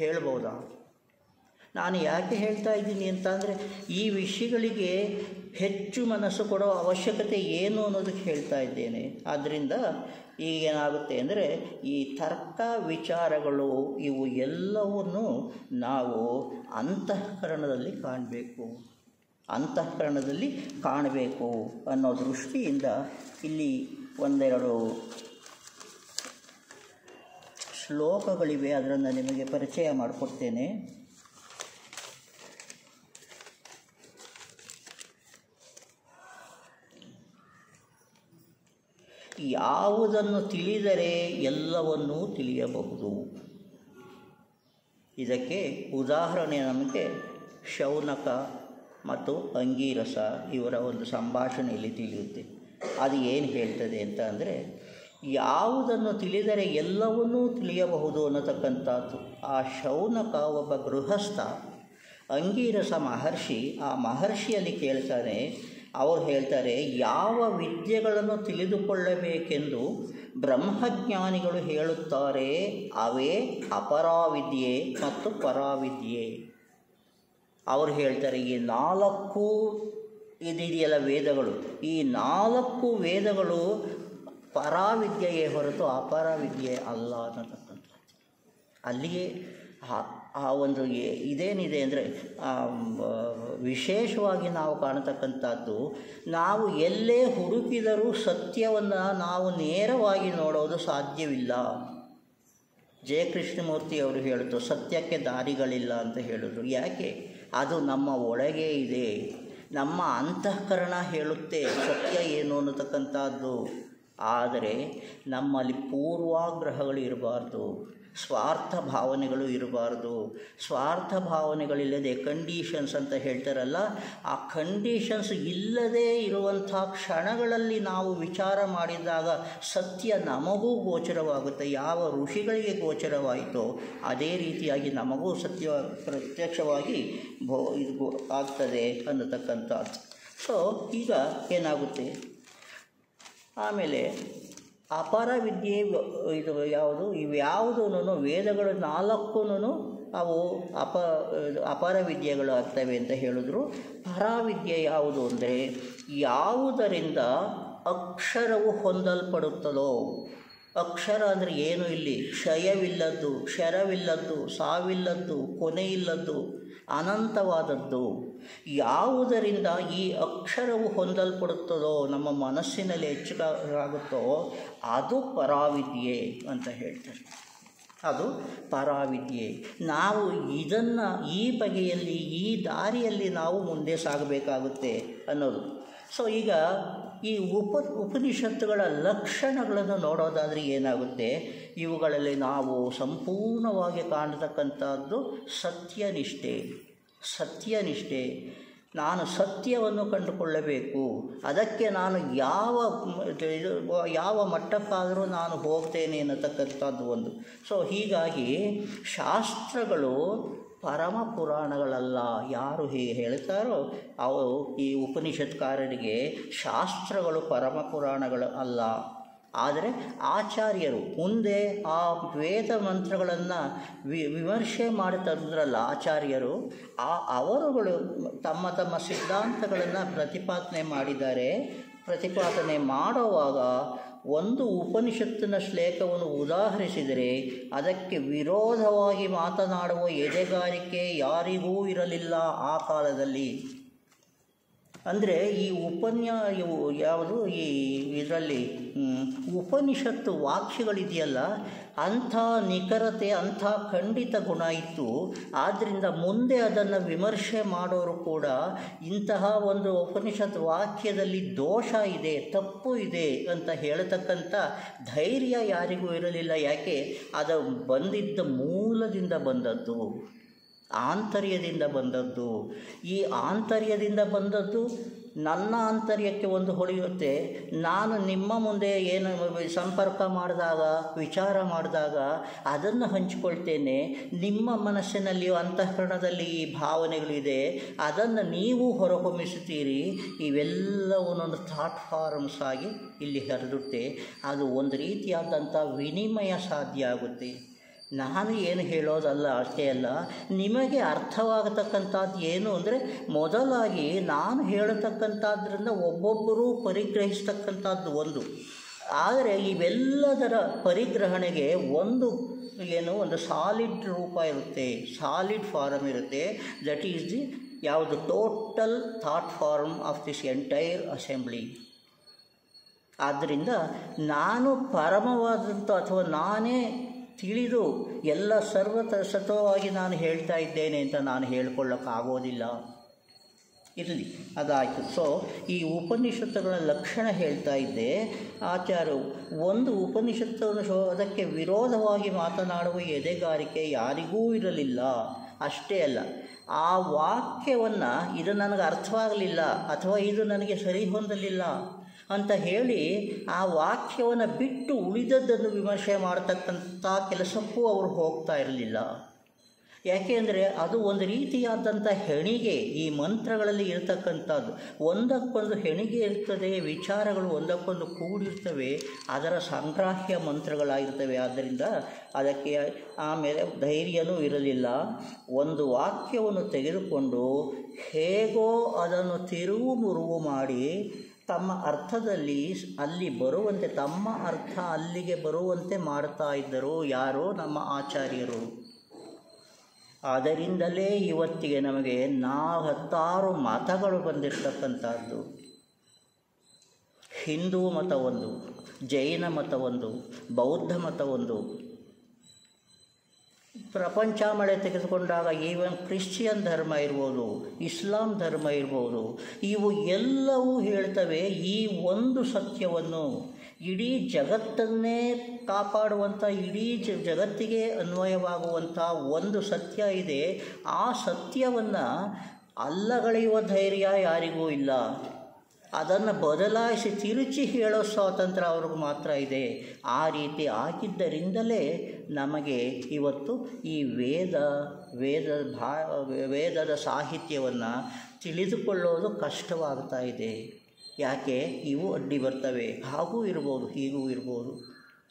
ಹೇಳ್ಬೋದಾ? ನಾನು ಯಾಕೆ ಹೇಳ್ತಾ ಇದ್ದೀನಿ ಅಂತಂದರೆ, ಈ ವಿಷಯಗಳಿಗೆ ಹೆಚ್ಚು ಮನಸ್ಸು ಕೊಡೋ ಅವಶ್ಯಕತೆ ಏನು ಅನ್ನೋದಕ್ಕೆ ಹೇಳ್ತಾ ಇದ್ದೇನೆ. ಆದ್ದರಿಂದ ಈಗೇನಾಗುತ್ತೆ ಅಂದರೆ, ಈ ತರ್ಕ ವಿಚಾರಗಳು ಇವು ಎಲ್ಲವನ್ನೂ ನಾವು ಅಂತಃಕರಣದಲ್ಲಿ ಕಾಣಬೇಕು ಅನ್ನೋ ದೃಷ್ಟಿಯಿಂದ ಇಲ್ಲಿ ಒಂದೆರಡು ಶ್ಲೋಕಗಳಿವೆ, ಅದನ್ನು ನಿಮಗೆ ಪರಿಚಯ ಮಾಡಿಕೊಡ್ತೇನೆ. ಯಾವುದನ್ನು ತಿಳಿದರೆ ಎಲ್ಲವನ್ನೂ ತಿಳಿಯಬಹುದು. ಇದಕ್ಕೆ ಉದಾಹರಣೆ ನಮಗೆ ಶೌನಕ ಮತ್ತು ಅಂಗೀರಸ ಇವರ ಒಂದು ಸಂಭಾಷಣೆಯಲ್ಲಿ ತಿಳಿಯುತ್ತೆ. ಅದು ಏನು ಹೇಳ್ತದೆ ಅಂತ ಅಂದರೆ, ಯಾವುದನ್ನು ತಿಳಿದರೆ ಎಲ್ಲವನ್ನೂ ತಿಳಿಯಬಹುದು ಅನ್ನತಕ್ಕಂಥದ್ದು. ಆ ಶೌನಕ ಒಬ್ಬ ಗೃಹಸ್ಥ, ಅಂಗೀರಸ ಮಹರ್ಷಿ. ಆ ಮಹರ್ಷಿಯಲ್ಲಿ ಕೇಳ್ತಾನೆ, ಅವರು ಹೇಳ್ತಾರೆ, ಯಾವ ವಿದ್ಯೆಗಳನ್ನು ತಿಳಿದುಕೊಳ್ಳಬೇಕೆಂದು ಬ್ರಹ್ಮಜ್ಞಾನಿಗಳು ಹೇಳುತ್ತಾರೆ ಅವೇ ಅಪರಾವಿದ್ಯೆ ಮತ್ತು ಪರಾವಿದ್ಯೆ. ಅವರು ಹೇಳ್ತಾರೆ, ಈ 4 ಇದೆಯಲ್ಲ ವೇದಗಳು, ಈ 4 ವೇದಗಳು ಪರಾವಿದ್ಯೆಯೇ ಹೊರತು ಅಪರಾವಿದ್ಯೆ ಅಲ್ಲ ಅನ್ನತಕ್ಕಂಥದ್ದು. ಅಲ್ಲಿಯೇ ಆ ಒಂದು ಇದೇನಿದೆ ಅಂದರೆ, ವಿಶೇಷವಾಗಿ ನಾವು ಕಾಣತಕ್ಕಂಥದ್ದು, ನಾವು ಎಲ್ಲೇ ಹುಡುಕಿದರೂ ಸತ್ಯವನ್ನು ನಾವು ನೇರವಾಗಿ ನೋಡೋದು ಸಾಧ್ಯವಿಲ್ಲ. ಜಯಕೃಷ್ಣಮೂರ್ತಿ ಅವರು ಹೇಳಿದ್ರು, ಸತ್ಯಕ್ಕೆ ದಾರಿಗಳಿಲ್ಲ ಅಂತ ಹೇಳಿದ್ರು. ಯಾಕೆ? ಅದು ನಮ್ಮ ಒಳಗೆ ಇದೆ. ನಮ್ಮ ಅಂತಃಕರಣ ಹೇಳುತ್ತೆ ಸತ್ಯ ಏನು ಅನ್ನತಕ್ಕಂಥದ್ದು. ಆದರೆ ನಮ್ಮಲ್ಲಿ ಪೂರ್ವಾಗ್ರಹಗಳು ಇರಬಾರ್ದು, ಸ್ವಾರ್ಥ ಭಾವನೆಗಳು ಇರಬಾರ್ದು. ಸ್ವಾರ್ಥ ಭಾವನೆಗಳಿಲ್ಲದೆ ಕಂಡೀಷನ್ಸ್ ಅಂತ ಹೇಳ್ತಾರಲ್ಲ, ಆ ಕಂಡೀಷನ್ಸ್ ಇಲ್ಲದೇ ಇರುವಂಥ ಕ್ಷಣಗಳಲ್ಲಿ ನಾವು ವಿಚಾರ ಮಾಡಿದಾಗ ಸತ್ಯ ನಮಗೂ ಗೋಚರವಾಗುತ್ತೆ. ಯಾವ ಋಷಿಗಳಿಗೆ ಗೋಚರವಾಯಿತೋ ಅದೇ ರೀತಿಯಾಗಿ ನಮಗೂ ಸತ್ಯ ಪ್ರತ್ಯಕ್ಷವಾಗಿ ಇದು ಆಗ್ತದೆ ಅನ್ನತಕ್ಕಂಥದ್ದು. ಸೊ ಈಗ ಏನಾಗುತ್ತೆ, ಆಮೇಲೆ ಅಪರವಿದ್ಯೆ ಇದು ಯಾವುದು, ಇವ್ಯಾವುದೂ ವೇದಗಳು 4 ಅವು ಅಪರವಿದ್ಯೆಗಳು ಆಗ್ತವೆ ಅಂತ ಹೇಳಿದ್ರು. ಪರಾವಿದ್ಯೆ ಯಾವುದು ಅಂದರೆ, ಯಾವುದರಿಂದ ಅಕ್ಷರವು ಹೊಂದಲ್ಪಡುತ್ತದೋ. ಅಕ್ಷರ ಅಂದರೆ ಏನು? ಇಲ್ಲಿ ಕ್ಷಯವಿಲ್ಲದ್ದು, ಕ್ಷರವಿಲ್ಲದ್ದು, ಸಾವಿಲ್ಲದ್ದು, ಕೊನೆಯಿಲ್ಲದ್ದು, ಅನಂತವಾದದ್ದು. ಯಾವುದರಿಂದ ಈ ಅಕ್ಷರವು ಹೊಂದಲ್ಪಡುತ್ತದೋ, ನಮ್ಮ ಮನಸ್ಸಿನಲ್ಲಿ ಹೆಚ್ಚಾಗುತ್ತೋ ಅದು ಪರಾವಿದ್ಯೆ ಅಂತ ಹೇಳ್ತಾರೆ. ಅದು ಪರಾವಿದ್ಯೆ. ನಾವು ಇದನ್ನು ಈ ಬಗೆಯಲ್ಲಿ, ಈ ದಾರಿಯಲ್ಲಿ ನಾವು ಮುಂದೆ ಸಾಗಬೇಕಾಗುತ್ತೆ ಅನ್ನೋದು. ಸೊ ಈಗ ಈ ಉಪನಿಷತ್ತುಗಳ ಲಕ್ಷಣಗಳನ್ನು ನೋಡೋದಾದರೆ ಏನಾಗುತ್ತೆ, ಇವುಗಳಲ್ಲಿ ನಾವು ಸಂಪೂರ್ಣವಾಗಿ ಕಾಣತಕ್ಕಂಥದ್ದು ಸತ್ಯನಿಷ್ಠೆ. ನಾನು ಸತ್ಯವನ್ನು ಕಂಡುಕೊಳ್ಳಬೇಕು, ಅದಕ್ಕೆ ನಾನು ಯಾವ ಮಟ್ಟಕ್ಕಾದರೂ ನಾನು ಹೋಗ್ತೇನೆ ಅನ್ನತಕ್ಕಂಥದ್ದು ಒಂದು. ಸೊ ಹೀಗಾಗಿ ಶಾಸ್ತ್ರಗಳು ಪರಮ ಪುರಾಣಗಳಲ್ಲ. ಯಾರು ಹೀಗೆ ಹೇಳ್ತಾರೋ ಅವರು ಈ ಉಪನಿಷತ್ಕಾರರಿಗೆ ಶಾಸ್ತ್ರಗಳು ಪರಮ ಪುರಾಣಗಳು ಅಲ್ಲ. ಆದರೆ ಆಚಾರ್ಯರು ಮುಂದೆ ಆ ವೇದ ಮಂತ್ರಗಳನ್ನು ವಿಮರ್ಶೆ ಮಾಡ್ತಿದ್ರಲ್ಲ ಆಚಾರ್ಯರು, ಅವರುಗಳು ತಮ್ಮ ತಮ್ಮ ಸಿದ್ಧಾಂತಗಳನ್ನು ಪ್ರತಿಪಾದನೆ ಮಾಡುವಾಗ ಒಂದು ಉಪನಿಷತ್ತಿನ ಶ್ಲೇಖವನ್ನು ಉದಾಹರಿಸಿದರೆ ಅದಕ್ಕೆ ವಿರೋಧವಾಗಿ ಮಾತನಾಡುವ ಎದೆಗಾರಿಕೆ ಯಾರಿಗೂ ಇರಲಿಲ್ಲ ಆ ಕಾಲದಲ್ಲಿ. ಅಂದರೆ ಈ ಯಾವುದು ಈ ಇದರಲ್ಲಿ ಉಪನಿಷತ್ತು ವಾಕ್ಯಗಳಿದೆಯಲ್ಲ, ಅಂಥ ನಿಖರತೆ, ಅಂಥ ಖಂಡಿತ ಗುಣ ಇತ್ತು. ಆದ್ದರಿಂದ ಮುಂದೆ ಅದನ್ನು ವಿಮರ್ಶೆ ಮಾಡೋರು ಕೂಡ ಇಂತಹ ಒಂದು ಉಪನಿಷತ್ ವಾಕ್ಯದಲ್ಲಿ ದೋಷ ಇದೆ, ತಪ್ಪು ಇದೆ ಅಂತ ಹೇಳತಕ್ಕಂಥ ಧೈರ್ಯ ಯಾರಿಗೂ ಇರಲಿಲ್ಲ. ಯಾಕೆ? ಅದು ಬಂದಿದ್ದ ಮೂಲದಿಂದ ಬಂದದ್ದು, ಆಂತರ್ಯದಿಂದ ಬಂದದ್ದು. ಈ ಆಂತರ್ಯದಿಂದ ಬಂದದ್ದು ನನ್ನ ಆಂತರ್ಯಕ್ಕೆ ಒಂದು ಹೊಳೆಯುತ್ತೆ. ನಾನು ನಿಮ್ಮ ಮುಂದೆ ಏನು ಸಂಪರ್ಕ ಮಾಡಿದಾಗ, ವಿಚಾರ ಮಾಡಿದಾಗ ಅದನ್ನು ಹಂಚಿಕೊಳ್ತೇನೆ. ನಿಮ್ಮ ಮನಸ್ಸಿನಲ್ಲಿಯೂ ಅಂತಃಕರಣದಲ್ಲಿ ಈ ಭಾವನೆಗಳಿದೆ, ಅದನ್ನು ನೀವು ಹೊರಹೊಮ್ಮಿಸುತ್ತೀರಿ. ಇವೆಲ್ಲವನ್ನೊಂದು ಥಾಟ್ ಫಾರ್ಮ್ಸ್ ಆಗಿ ಇಲ್ಲಿ ಹರಿದುತ್ತೆ. ಅದು ಒಂದು ರೀತಿಯಾದಂಥ ವಿನಿಮಯ ಸಾಧ್ಯ ಆಗುತ್ತೆ. ನಾನು ಏನು ಹೇಳೋದಲ್ಲ, ಅಷ್ಟೇ ಅಲ್ಲ, ನಿಮಗೆ ಅರ್ಥವಾಗತಕ್ಕಂಥದ್ದು ಏನು ಅಂದರೆ, ಮೊದಲಾಗಿ ನಾನು ಹೇಳತಕ್ಕಂಥದ್ರಿಂದ ಒಬ್ಬೊಬ್ಬರೂ ಪರಿಗ್ರಹಿಸ್ತಕ್ಕಂಥದ್ದು ಒಂದು. ಆದರೆ ಇವೆಲ್ಲದರ ಪರಿಗ್ರಹಣೆಗೆ ಒಂದು ಸಾಲಿಡ್ ರೂಪ ಇರುತ್ತೆ, ಸಾಲಿಡ್ ಫಾರಮ್ ಇರುತ್ತೆ. ದಟ್ ಈಸ್ ದಿ ಯಾವುದು total thought form of this entire assembly. ಆದ್ದರಿಂದ ನಾನು ಪರಮವಾದಂಥ ಅಥವಾ ನಾನೇ ತಿಳಿದು ಎಲ್ಲ ಸತ್ವವಾಗಿ ನಾನು ಹೇಳ್ತಾ ಇದ್ದೇನೆ ಅಂತ ನಾನು ಹೇಳ್ಕೊಳ್ಳೋಕ್ಕಾಗೋದಿಲ್ಲ. ಇರಲಿ, ಅದಾಯಿತು. ಸೊ ಈ ಉಪನಿಷತ್ತುಗಳ ಲಕ್ಷಣ ಹೇಳ್ತಾ ಇದ್ದೆ. ಆಚಾರ್ಯರು ಒಂದು ಉಪನಿಷತ್ತನ್ನು ಅದಕ್ಕೆ ವಿರೋಧವಾಗಿ ಮಾತನಾಡುವ ಎದೆಗಾರಿಕೆ ಯಾರಿಗೂ ಇರಲಿಲ್ಲ. ಅಷ್ಟೇ ಅಲ್ಲ, ಆ ವಾಕ್ಯವನ್ನು ಇದು ನನಗೆ ಅರ್ಥವಾಗಲಿಲ್ಲ ಅಥವಾ ಇದು ನನಗೆ ಸರಿ ಹೊಂದಲಿಲ್ಲ ಅಂತ ಹೇಳಿ ಆ ವಾಕ್ಯವನ್ನು ಬಿಟ್ಟು ಉಳಿದದ್ದನ್ನು ವಿಮರ್ಶೆ ಮಾಡತಕ್ಕಂಥ ಕೆಲಸಕ್ಕೂ ಅವರು ಹೋಗ್ತಾ ಇರಲಿಲ್ಲ. ಯಾಕೆಂದರೆ ಅದು ಒಂದು ರೀತಿಯಾದಂಥ ಹೆಣಿಗೆ. ಈ ಮಂತ್ರಗಳಲ್ಲಿ ಇರತಕ್ಕಂಥದ್ದು ಒಂದಕ್ಕೊಂದು ಹೆಣಿಗೆ ಇರ್ತದೆ, ವಿಚಾರಗಳು ಒಂದಕ್ಕೊಂದು ಕೂಡಿರ್ತವೆ, ಅದರ ಸಂಗ್ರಾಹ್ಯ ಮಂತ್ರಗಳಾಗಿರ್ತವೆ. ಆದ್ದರಿಂದ ಅದಕ್ಕೆ ಆಮೇಲೆ ಧೈರ್ಯನೂ ಇರಲಿಲ್ಲ. ಒಂದು ವಾಕ್ಯವನ್ನು ತೆಗೆದುಕೊಂಡು ಹೇಗೋ ಅದನ್ನು ತಿರುವು ಮುರುವು ಮಾಡಿ ತಮ್ಮ ಅರ್ಥದಲ್ಲಿ ಅಲ್ಲಿ ಬರುವಂತೆ, ತಮ್ಮ ಅರ್ಥ ಅಲ್ಲಿಗೆ ಬರುವಂತೆ ಮಾಡ್ತಾ ಇದ್ದರು. ಯಾರೋ ನಮ್ಮ ಆಚಾರ್ಯರು. ಅದರಿಂದಲೇ ಇವತ್ತಿಗೆ ನಮಗೆ 10 ಮತಗಳು ಬಂದಿರತಕ್ಕಂಥದ್ದು. ಹಿಂದೂ ಮತ ಒಂದು, ಜೈನ ಮತ ಒಂದು, ಬೌದ್ಧ ಮತ ಒಂದು. ಪ್ರಪಂಚ ಮಳೆ ತೆಗೆದುಕೊಂಡಾಗ ಈವನ್ ಕ್ರಿಶ್ಚಿಯನ್ ಧರ್ಮ ಇರ್ಬೋದು, ಇಸ್ಲಾಂ ಧರ್ಮ ಇರ್ಬೋದು, ಇವು ಎಲ್ಲವೂ ಹೇಳ್ತವೆ ಈ ಒಂದು ಸತ್ಯವನ್ನು. ಇಡೀ ಜಗತ್ತನ್ನೇ ಕಾಪಾಡುವಂಥ, ಇಡೀ ಜಗತ್ತಿಗೆ ಅನ್ವಯವಾಗುವಂಥ ಒಂದು ಸತ್ಯ ಇದೆ. ಆ ಸತ್ಯವನ್ನು ಅಲ್ಲಗಳೆಯುವ ಧೈರ್ಯ ಯಾರಿಗೂ ಇಲ್ಲ. ಅದನ್ನು ಬದಲಾಯಿಸಿ ತಿರುಚಿ ಹೇಳೋ ಸ್ವಾತಂತ್ರ್ಯ ಅವ್ರಿಗೆ ಮಾತ್ರ ಇದೆ. ಆ ರೀತಿ ಆಗಿದ್ದರಿಂದಲೇ ನಮಗೆ ಇವತ್ತು ಈ ವೇದದ ಸಾಹಿತ್ಯವನ್ನು ತಿಳಿದುಕೊಳ್ಳೋದು ಕಷ್ಟವಾಗ್ತಾ ಇದೆ. ಯಾಕೆ? ಇವು ಅಡ್ಡಿ ಬರ್ತವೆ, ಹಾಗೂ ಇರ್ಬೋದು, ಹೀಗೂ ಇರ್ಬೋದು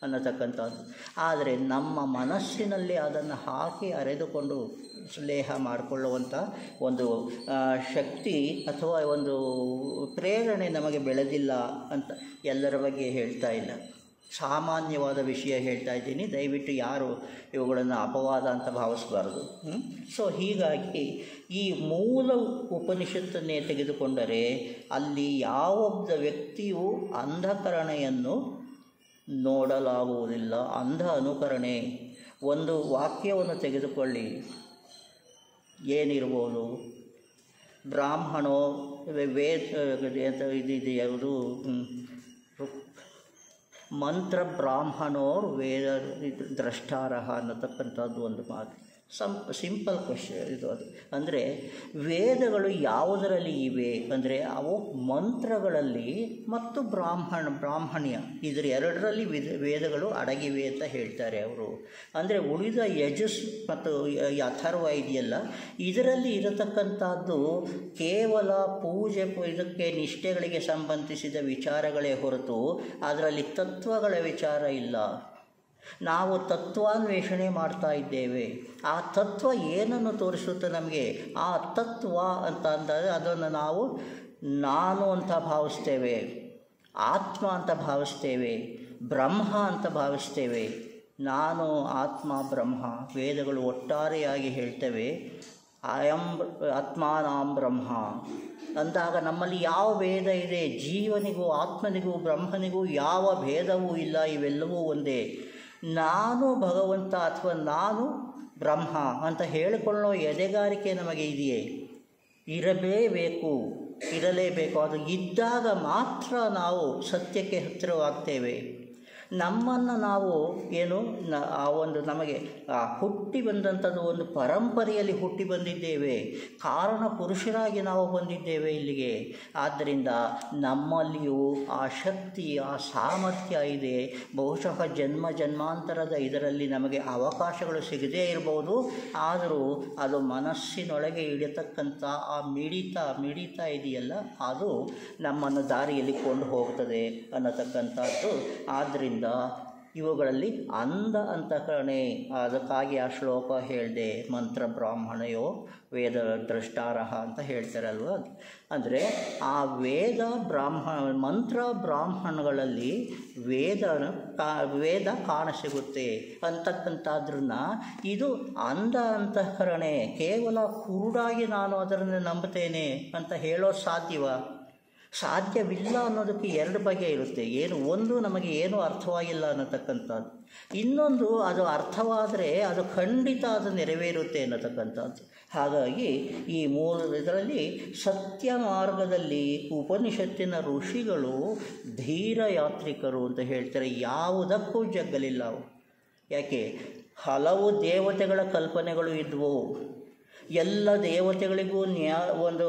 ಅನ್ನತಕ್ಕಂಥದ್ದು. ಆದರೆ ನಮ್ಮ ಮನಸ್ಸಿನಲ್ಲಿ ಅದನ್ನು ಹಾಕಿ ಅರೆದುಕೊಂಡು ಸ್ನೇಹ ಮಾಡಿಕೊಳ್ಳುವಂಥ ಒಂದು ಶಕ್ತಿ ಅಥವಾ ಒಂದು ಪ್ರೇರಣೆ ನಮಗೆ ಬೆಳೆದಿಲ್ಲ ಅಂತ ಎಲ್ಲರ ಬಗ್ಗೆ ಹೇಳ್ತಾ ಇಲ್ಲ, ಸಾಮಾನ್ಯವಾದ ವಿಷಯ ಹೇಳ್ತಾ ಇದ್ದೀನಿ. ದಯವಿಟ್ಟು ಯಾರು ಇವುಗಳನ್ನು ಅಪವಾದ ಅಂತ ಭಾವಿಸಬಾರ್ದು. ಸೊ ಹೀಗಾಗಿ ಈ ಮೂಲ ಉಪನಿಷತ್ತನ್ನೇ ತೆಗೆದುಕೊಂಡರೆ ಅಲ್ಲಿ ಯಾವೊಬ್ಬ ವ್ಯಕ್ತಿಯೂ ಅಂಧಕರಣೆಯನ್ನು ನೋಡಲಾಗುವುದಿಲ್ಲ. ಅಂಧ ಅನುಕರಣೆ. ಒಂದು ವಾಕ್ಯವನ್ನು ತೆಗೆದುಕೊಳ್ಳಿ, ಏನಿರ್ಬೋದು, ಬ್ರಾಹ್ಮಣೋ ಇದು ಯಾವುದು ಮಂತ್ರ ಬ್ರಾಹ್ಮಣೋರ್ ವೇದ ದ್ರಷ್ಟಾರಹ ಅನ್ನತಕ್ಕಂಥದ್ದು ಒಂದು ಮಾತು. ಸಿಂಪಲ್ ಕ್ವೆಶ್ಚನ್ ಇದು. ಅದು ಅಂದರೆ ವೇದಗಳು ಯಾವುದರಲ್ಲಿ ಇವೆ ಅಂದರೆ ಅವು ಮಂತ್ರಗಳಲ್ಲಿ ಮತ್ತು ಬ್ರಾಹ್ಮಣ್ಯ ಇದರ ಎರಡರಲ್ಲಿ ವೇದಗಳು ಅಡಗಿವೆ ಅಂತ ಹೇಳ್ತಾರೆ ಅವರು. ಅಂದರೆ ಉಳಿದ ಯಜುಸ್ ಮತ್ತು ಅಥರ್ವ ಇದೆಯಲ್ಲ, ಇದರಲ್ಲಿ ಇರತಕ್ಕಂಥದ್ದು ಕೇವಲ ಪೂಜೆ ಇದಕ್ಕೆ ನಿಷ್ಠೆಗಳಿಗೆ ಸಂಬಂಧಿಸಿದ ವಿಚಾರಗಳೇ ಹೊರತು ಅದರಲ್ಲಿ ತತ್ವಗಳ ವಿಚಾರ ಇಲ್ಲ. ನಾವು ತತ್ವಾನ್ವೇಷಣೆ ಮಾಡ್ತಾ ಇದ್ದೇವೆ. ಆ ತತ್ವ ಏನನ್ನು ತೋರಿಸುತ್ತೆ ನಮಗೆ? ಆ ತತ್ವ ಅಂತ ಅಂದರೆ ಅದನ್ನು ನಾವು ನಾನು ಅಂತ ಭಾವಿಸ್ತೇವೆ, ಆತ್ಮ ಅಂತ ಭಾವಿಸ್ತೇವೆ, ಬ್ರಹ್ಮ ಅಂತ ಭಾವಿಸ್ತೇವೆ. ನಾನು, ಆತ್ಮ, ಬ್ರಹ್ಮ ವೇದಗಳು ಒಟ್ಟಾರೆಯಾಗಿ ಹೇಳ್ತೇವೆ. ಆತ್ಮಾನಾಂ ಬ್ರಹ್ಮ ಅಂದಾಗ ನಮ್ಮಲ್ಲಿ ಯಾವ ಭೇದ ಇದೆ? ಜೀವನಿಗೂ ಆತ್ಮನಿಗೂ ಬ್ರಹ್ಮನಿಗೂ ಯಾವ ಭೇದವೂ ಇಲ್ಲ, ಇವೆಲ್ಲವೂ ಒಂದೇ. ನಾನು ಭಗವಂತ ಅಥವಾ ನಾನು ಬ್ರಹ್ಮ ಅಂತ ಹೇಳಿಕೊಳ್ಳೋ ಎದೆಗಾರಿಕೆ ನಮಗೆ ಇದೆಯೇ? ಇರಲೇಬೇಕು. ಅದು ಇದ್ದಾಗ ಮಾತ್ರ ನಾವು ಸತ್ಯಕ್ಕೆ ಹತ್ತಿರವಾಗ್ತೇವೆ. ನಮ್ಮನ್ನು ನಾವು ಆ ಒಂದು ನಮಗೆ ಹುಟ್ಟಿ ಬಂದಂಥದ್ದು ಒಂದು ಪರಂಪರೆಯಲ್ಲಿ ಹುಟ್ಟಿ ಬಂದಿದ್ದೇವೆ, ಕಾರಣ ಪುರುಷರಾಗಿ ನಾವು ಬಂದಿದ್ದೇವೆ ಇಲ್ಲಿಗೆ. ಆದ್ದರಿಂದ ನಮ್ಮಲ್ಲಿಯೂ ಆ ಶಕ್ತಿ, ಆ ಸಾಮರ್ಥ್ಯ ಇದೆ. ಬಹುಶಃ ಜನ್ಮಾಂತರದ ಇದರಲ್ಲಿ ನಮಗೆ ಅವಕಾಶಗಳು ಸಿಗದೇ ಇರಬಹುದು, ಆದರೂ ಅದು ಮನಸ್ಸಿನೊಳಗೆ ಇಡತಕ್ಕಂಥ ಆ ಮಿಡಿತ ಇದೆಯಲ್ಲ, ಅದು ನಮ್ಮನ್ನು ದಾರಿಯಲ್ಲಿ ಕೊಂಡು ಹೋಗ್ತದೆ ಅನ್ನತಕ್ಕಂಥದ್ದು. ಆದ್ದರಿಂದ ಇವುಗಳಲ್ಲಿ ಅಂಧ ಅಂತಃಕರಣೆ, ಅದಕ್ಕಾಗಿ ಆ ಶ್ಲೋಕ ಹೇಳಿದೆ, ಮಂತ್ರ ಬ್ರಾಹ್ಮಣಯೋ ವೇದ ದ್ರಷ್ಟಾರಹ ಅಂತ ಹೇಳ್ತಾರಲ್ವ. ಅಂದರೆ ಆ ಮಂತ್ರ ಬ್ರಾಹ್ಮಣಗಳಲ್ಲಿ ವೇದ ಕಾಣಸಿಗುತ್ತೆ ಅಂತಕ್ಕಂಥದ್ರನ್ನ ಇದು ಅಂಧ ಅಂತಃಕರಣೆ, ಕೇವಲ ಕುರುಡಾಗಿ ನಾನು ಅದನ್ನು ನಂಬುತ್ತೇನೆ ಅಂತ ಹೇಳೋದು ಸಾಧ್ಯವಿಲ್ಲ ಅನ್ನೋದಕ್ಕೆ ಎರಡು ಬಗೆ ಇರುತ್ತೆ. ಒಂದು ನಮಗೆ ಏನೂ ಅರ್ಥವಾಗಿಲ್ಲ ಅನ್ನತಕ್ಕಂಥದ್ದು, ಇನ್ನೊಂದು ಅದು ಅರ್ಥವಾದರೆ ಅದು ಖಂಡಿತ ಅದು ನೆರವೇರುತ್ತೆ ಅನ್ನತಕ್ಕಂಥದ್ದು. ಹಾಗಾಗಿ ಈ ಇದರಲ್ಲಿ ಸತ್ಯ ಮಾರ್ಗದಲ್ಲಿ ಉಪನಿಷತ್ತಿನ ಋಷಿಗಳು ಧೀರ ಯಾತ್ರಿಕರು ಅಂತ ಹೇಳ್ತಾರೆ. ಯಾವುದಕ್ಕೂ ಜಗ್ಗಲಿಲ್ಲ ಅವು. ಯಾಕೆ? ಹಲವು ದೇವತೆಗಳ ಕಲ್ಪನೆಗಳು ಇದ್ವು. ಎಲ್ಲ ದೇವತೆಗಳಿಗೂ ಒಂದು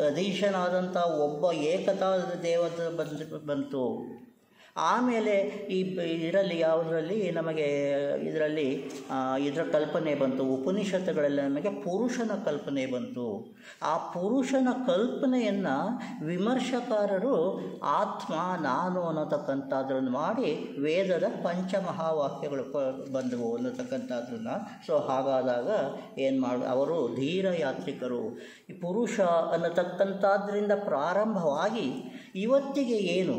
ಅಧೀಶನಾದಂಥ ಒಬ್ಬ ಏಕತಾ ದೇವತೆ ಬಂತು. ಆಮೇಲೆ ಇದರಲ್ಲಿ ಯಾವುದರಲ್ಲಿ ನಮಗೆ ಇದರ ಕಲ್ಪನೆ ಬಂತು, ಉಪನಿಷತ್ತುಗಳಲ್ಲಿ ನಮಗೆ ಪುರುಷನ ಕಲ್ಪನೆ ಬಂತು. ಆ ಪುರುಷನ ಕಲ್ಪನೆಯನ್ನು ವಿಮರ್ಶಕಾರರು ಆತ್ಮ ನಾನು ಅನ್ನತಕ್ಕಂಥದ್ರನ್ನು ಮಾಡಿ ವೇದದ ಪಂಚಮಹಾವಾಕ್ಯಗಳು ಬಂದವು ಅನ್ನತಕ್ಕಂಥದ್ರನ್ನ. ಸೊ ಹಾಗಾದಾಗ ಅವರು ಧೀರ ಯಾತ್ರಿಕರು. ಈ ಪುರುಷ ಅನ್ನತಕ್ಕಂಥದ್ರಿಂದ ಪ್ರಾರಂಭವಾಗಿ ಇವತ್ತಿಗೆ ಏನು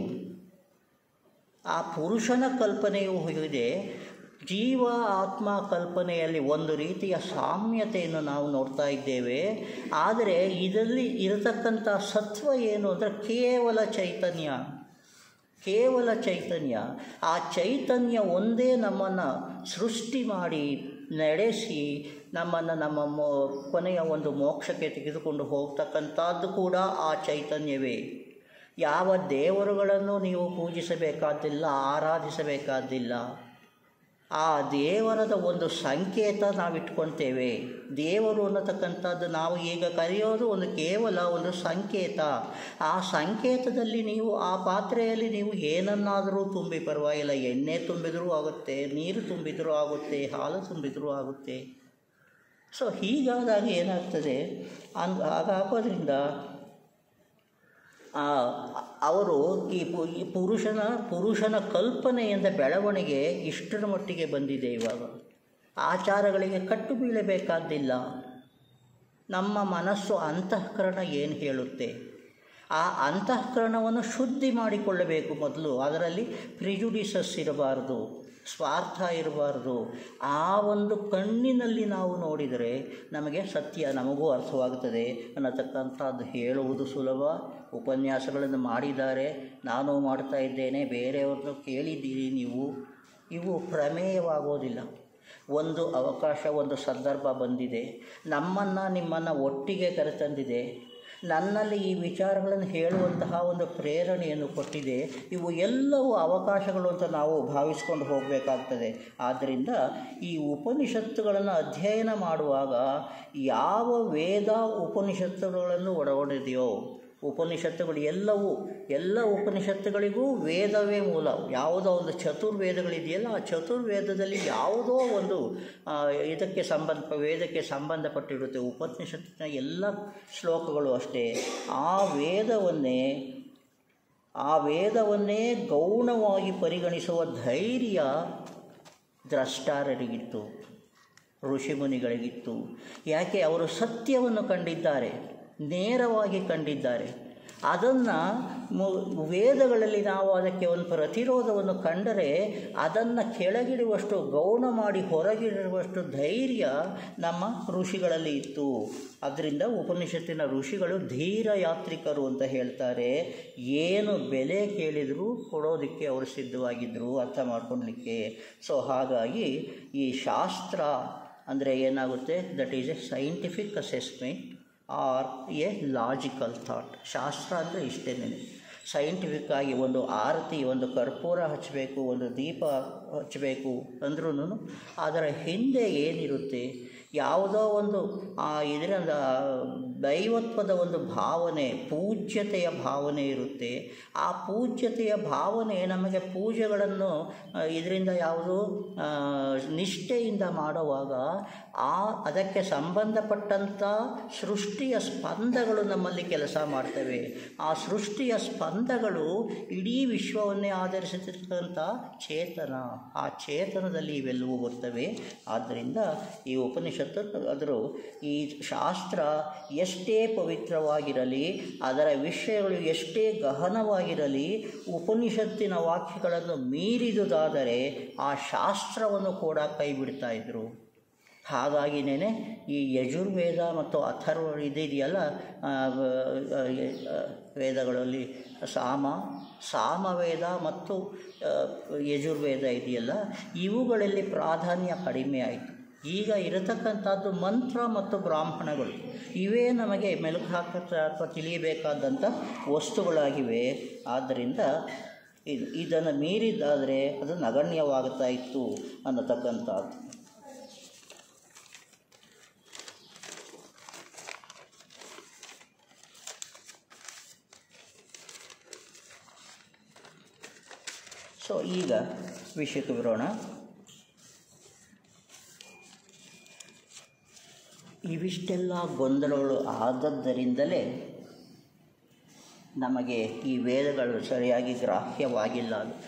ಆ ಪುರುಷನ ಕಲ್ಪನೆಯೂ ಇದೆ. ಜೀವ ಆತ್ಮ ಕಲ್ಪನೆಯಲ್ಲಿ ಒಂದು ರೀತಿಯ ಸಾಮ್ಯತೆಯನ್ನು ನಾವು ನೋಡ್ತಾ ಇದ್ದೇವೆ. ಆದರೆ ಇದರಲ್ಲಿ ಇರತಕ್ಕಂಥ ಸತ್ವ ಏನು ಅಂದರೆ ಕೇವಲ ಚೈತನ್ಯ. ಆ ಚೈತನ್ಯ ಒಂದೇ ನಮ್ಮನ್ನು ಸೃಷ್ಟಿ ಮಾಡಿ ನಡೆಸಿ ನಮ್ಮ ಕೊನೆಯ ಒಂದು ಮೋಕ್ಷಕ್ಕೆ ತೆಗೆದುಕೊಂಡು ಹೋಗ್ತಕ್ಕಂಥದ್ದು ಕೂಡ ಆ ಚೈತನ್ಯವೇ. ಯಾವ ದೇವರುಗಳನ್ನು ನೀವು ಪೂಜಿಸಬೇಕಾದಿಲ್ಲ, ಆರಾಧಿಸಬೇಕಾದಿಲ್ಲ. ಆ ದೇವರದ ಒಂದು ಸಂಕೇತ ನಾವು ಇಟ್ಕೊಳ್ತೇವೆ. ದೇವರು ಅನ್ನತಕ್ಕಂಥದ್ದು ನಾವು ಈಗ ಕರೆಯೋದು ಕೇವಲ ಒಂದು ಸಂಕೇತ. ಆ ಸಂಕೇತದಲ್ಲಿ ನೀವು ಆ ಪಾತ್ರೆಯಲ್ಲಿ ನೀವು ಏನನ್ನಾದರೂ ತುಂಬಿ ಪರವಾಗಿಲ್ಲ, ಎಣ್ಣೆ ತುಂಬಿದರೂ ಆಗುತ್ತೆ, ನೀರು ತುಂಬಿದರೂ ಆಗುತ್ತೆ, ಹಾಲು ತುಂಬಿದರೂ ಆಗುತ್ತೆ. ಸೊ ಹೀಗಾದಾಗ ಏನಾಗ್ತದೆ, ಹಾಗಾಗೋದ್ರಿಂದ ಅವರು ಈ ಪುರುಷನ ಕಲ್ಪನೆಯಿಂದ ಬೆಳವಣಿಗೆ ಇಷ್ಟರ ಮಟ್ಟಿಗೆ ಬಂದಿದೆ. ಇವಾಗ ಆಚಾರಗಳಿಗೆ ಕಟ್ಟು ಬೀಳಬೇಕಾದ್ದಿಲ್ಲ. ನಮ್ಮ ಮನಸ್ಸು ಅಂತಃಕರಣ ಏನು ಹೇಳುತ್ತೆ, ಆ ಅಂತಃಕರಣವನ್ನು ಶುದ್ಧಿ ಮಾಡಿಕೊಳ್ಳಬೇಕು ಮೊದಲು. ಅದರಲ್ಲಿ ಪ್ರಿಜುಡಿಸಸ್ ಇರಬಾರ್ದು, ಸ್ವಾರ್ಥ ಇರಬಾರ್ದು. ಆ ಒಂದು ಕಣ್ಣಿನಲ್ಲಿ ನಾವು ನೋಡಿದರೆ ನಮಗೆ ಸತ್ಯ ನಮಗೂ ಅರ್ಥವಾಗುತ್ತದೆ ಅನ್ನತಕ್ಕಂಥದ್ದು ಹೇಳುವುದು ಸುಲಭ. ಉಪನ್ಯಾಸಗಳನ್ನು ಮಾಡಿದ್ದಾರೆ, ನಾನು ಮಾಡ್ತಾ ಇದ್ದೇನೆ, ಬೇರೆಯವ್ರದ್ದು ಕೇಳಿದ್ದೀರಿ ನೀವು. ಇವು ಪ್ರಮೇಯವಾಗೋದಿಲ್ಲ. ಒಂದು ಅವಕಾಶ, ಒಂದು ಸಂದರ್ಭ ಬಂದಿದೆ, ನಿಮ್ಮನ್ನು ಒಟ್ಟಿಗೆ ಕರೆತಂದಿದೆ. ನನ್ನಲ್ಲಿ ಈ ವಿಚಾರಗಳನ್ನು ಹೇಳುವಂತಹ ಒಂದು ಪ್ರೇರಣೆಯನ್ನು ಕೊಟ್ಟಿದೆ. ಇವು ಎಲ್ಲವೂ ಅವಕಾಶಗಳು ಅಂತ ನಾವು ಭಾವಿಸ್ಕೊಂಡು ಹೋಗಬೇಕಾಗ್ತದೆ. ಆದ್ದರಿಂದ ಈ ಉಪನಿಷತ್ತುಗಳನ್ನು ಅಧ್ಯಯನ ಮಾಡುವಾಗ ಯಾವ ವೇದ ಉಪನಿಷತ್ತುಗಳನ್ನು ಒಳಗೊಂಡಿದೆಯೋ, ಉಪನಿಷತ್ತುಗಳು ಎಲ್ಲ ಉಪನಿಷತ್ತುಗಳಿಗೂ ವೇದವೇ ಮೂಲ. ಯಾವುದೋ ಒಂದು ಚತುರ್ವೇದಗಳಿದೆಯಲ್ಲ, ಆ ಚತುರ್ವೇದದಲ್ಲಿ ಯಾವುದೋ ಒಂದು ವೇದಕ್ಕೆ ಸಂಬಂಧಪಟ್ಟಿರುತ್ತೆ. ಉಪನಿಷತ್ತಿನ ಎಲ್ಲ ಶ್ಲೋಕಗಳು ಅಷ್ಟೇ ಆ ವೇದವನ್ನೇ ಗೌಣವಾಗಿ ಪರಿಗಣಿಸುವ ಧೈರ್ಯ ದ್ರಷ್ಟಾರರಿಗಿತ್ತು, ಋಷಿಮುನಿಗಳಿಗಿತ್ತು. ಯಾಕೆ? ಅವರು ಸತ್ಯವನ್ನು ಕಂಡಿದ್ದಾರೆ, ನೇರವಾಗಿ ಕಂಡಿದ್ದಾರೆ. ಅದನ್ನು ವೇದಗಳಲ್ಲಿ ನಾವು ಅದಕ್ಕೆ ಒಂದು ಪ್ರತಿರೋಧವನ್ನು ಕಂಡರೆ ಅದನ್ನು ಕೆಳಗಿಡುವಷ್ಟು, ಗೌಣ ಮಾಡಿ ಹೊರಗಿಡುವಷ್ಟು ಧೈರ್ಯ ನಮ್ಮ ಋಷಿಗಳಲ್ಲಿ ಇತ್ತು. ಅದರಿಂದ ಉಪನಿಷತ್ತಿನ ಋಷಿಗಳು ಧೀರ ಯಾತ್ರಿಕರು ಅಂತ ಹೇಳ್ತಾರೆ. ಏನು ಬೆಲೆ ಕೇಳಿದರೂ ಕೊಡೋದಕ್ಕೆ ಅವರು ಸಿದ್ಧವಾಗಿದ್ದರು, ಅರ್ಥ ಮಾಡ್ಕೊಳ್ಲಿಕ್ಕೆ. ಸೊ ಹಾಗಾಗಿ ಈ ಶಾಸ್ತ್ರ ಅಂದರೆ ಏನಾಗುತ್ತೆ, that is a scientific assessment or a logical thought. ಶಾಸ್ತ್ರ ಅಂದರೆ ಇಷ್ಟೇನೆ, ಸೈಂಟಿಫಿಕ್ ಆಗಿ ಒಂದು ಆರತಿ, ಒಂದು ಕರ್ಪೂರ ಹಚ್ಚಬೇಕು, ಒಂದು ದೀಪ ಹಚ್ಚಬೇಕು ಅಂದ್ರೂ ಅದರ ಹಿಂದೆ ಏನಿರುತ್ತೆ, ಯಾವುದೋ ಒಂದು ಇದರಿಂದ ದೈವತ್ವದ ಒಂದು ಭಾವನೆ, ಪೂಜ್ಯತೆಯ ಭಾವನೆ ಇರುತ್ತೆ. ಆ ಪೂಜ್ಯತೆಯ ಭಾವನೆ ನಮಗೆ ಪೂಜೆಗಳನ್ನು ಇದರಿಂದ ಯಾವುದು ನಿಷ್ಠೆಯಿಂದ ಮಾಡುವಾಗ ಅದಕ್ಕೆ ಸಂಬಂಧಪಟ್ಟಂಥ ಸೃಷ್ಟಿಯ ಸ್ಪಂದಗಳು ನಮ್ಮಲ್ಲಿ ಕೆಲಸ ಮಾಡ್ತವೆ. ಆ ಸೃಷ್ಟಿಯ ಸ್ಪಂದಗಳು ಇಡೀ ವಿಶ್ವವನ್ನೇ ಆಧರಿಸಿರ್ತಕ್ಕಂಥ ಚೇತನ. ಆ ಚೇತನದಲ್ಲಿ ಇವೆಲ್ಲವೂ ಬರ್ತವೆ. ಆದ್ದರಿಂದ ಈ ಉಪನಿಷತ್ತು ಆದರೂ ಈ ಶಾಸ್ತ್ರ ಎಷ್ಟೇ ಪವಿತ್ರವಾಗಿರಲಿ, ಅದರ ವಿಷಯಗಳು ಎಷ್ಟೇ ಗಹನವಾಗಿರಲಿ, ಉಪನಿಷತ್ತಿನ ವಾಕ್ಯಗಳನ್ನು ಮೀರಿದುದಾದರೆ ಆ ಶಾಸ್ತ್ರವನ್ನು ಕೂಡ ಕೈ ಬಿಡ್ತಾ ಇದ್ದರು. ಹಾಗಾಗಿನೇ ಈ ಯಜುರ್ವೇದ ಮತ್ತು ಅಥರ್ವ ಇದೆಯಲ್ಲ, ವೇದಗಳಲ್ಲಿ ಸಾಮವೇದ ಮತ್ತು ಯಜುರ್ವೇದ ಇದೆಯಲ್ಲ, ಇವುಗಳಲ್ಲಿ ಪ್ರಾಧಾನ್ಯ ಕಡಿಮೆ ಆಯಿತು. ಈಗ ಇರತಕ್ಕಂಥದ್ದು ಮಂತ್ರ ಮತ್ತು ಬ್ರಾಹ್ಮಣಗಳು, ಇವೇ ನಮಗೆ ಮೆಲುಕು ಅಥವಾ ತಿಳಿಯಬೇಕಾದಂಥ ವಸ್ತುಗಳಾಗಿವೆ. ಆದ್ದರಿಂದ ಇದನ್ನು ಮೀರಿದ್ದಾದರೆ ಅದು ನಗಣ್ಯವಾಗುತ್ತಾ ಇತ್ತು ಅನ್ನತಕ್ಕಂಥದ್ದು. ಸೊ ಈಗ ವಿಷಯಕ್ಕೆ ಬರೋಣ. ಇವಿಷ್ಟೆಲ್ಲ ಗೊಂದಲಗಳು ಆದದ್ದರಿಂದಲೇ ನಮಗೆ ಈ ವೇದಗಳು ಸರಿಯಾಗಿ ಗ್ರಾಹ್ಯವಾಗಿಲ್ಲ.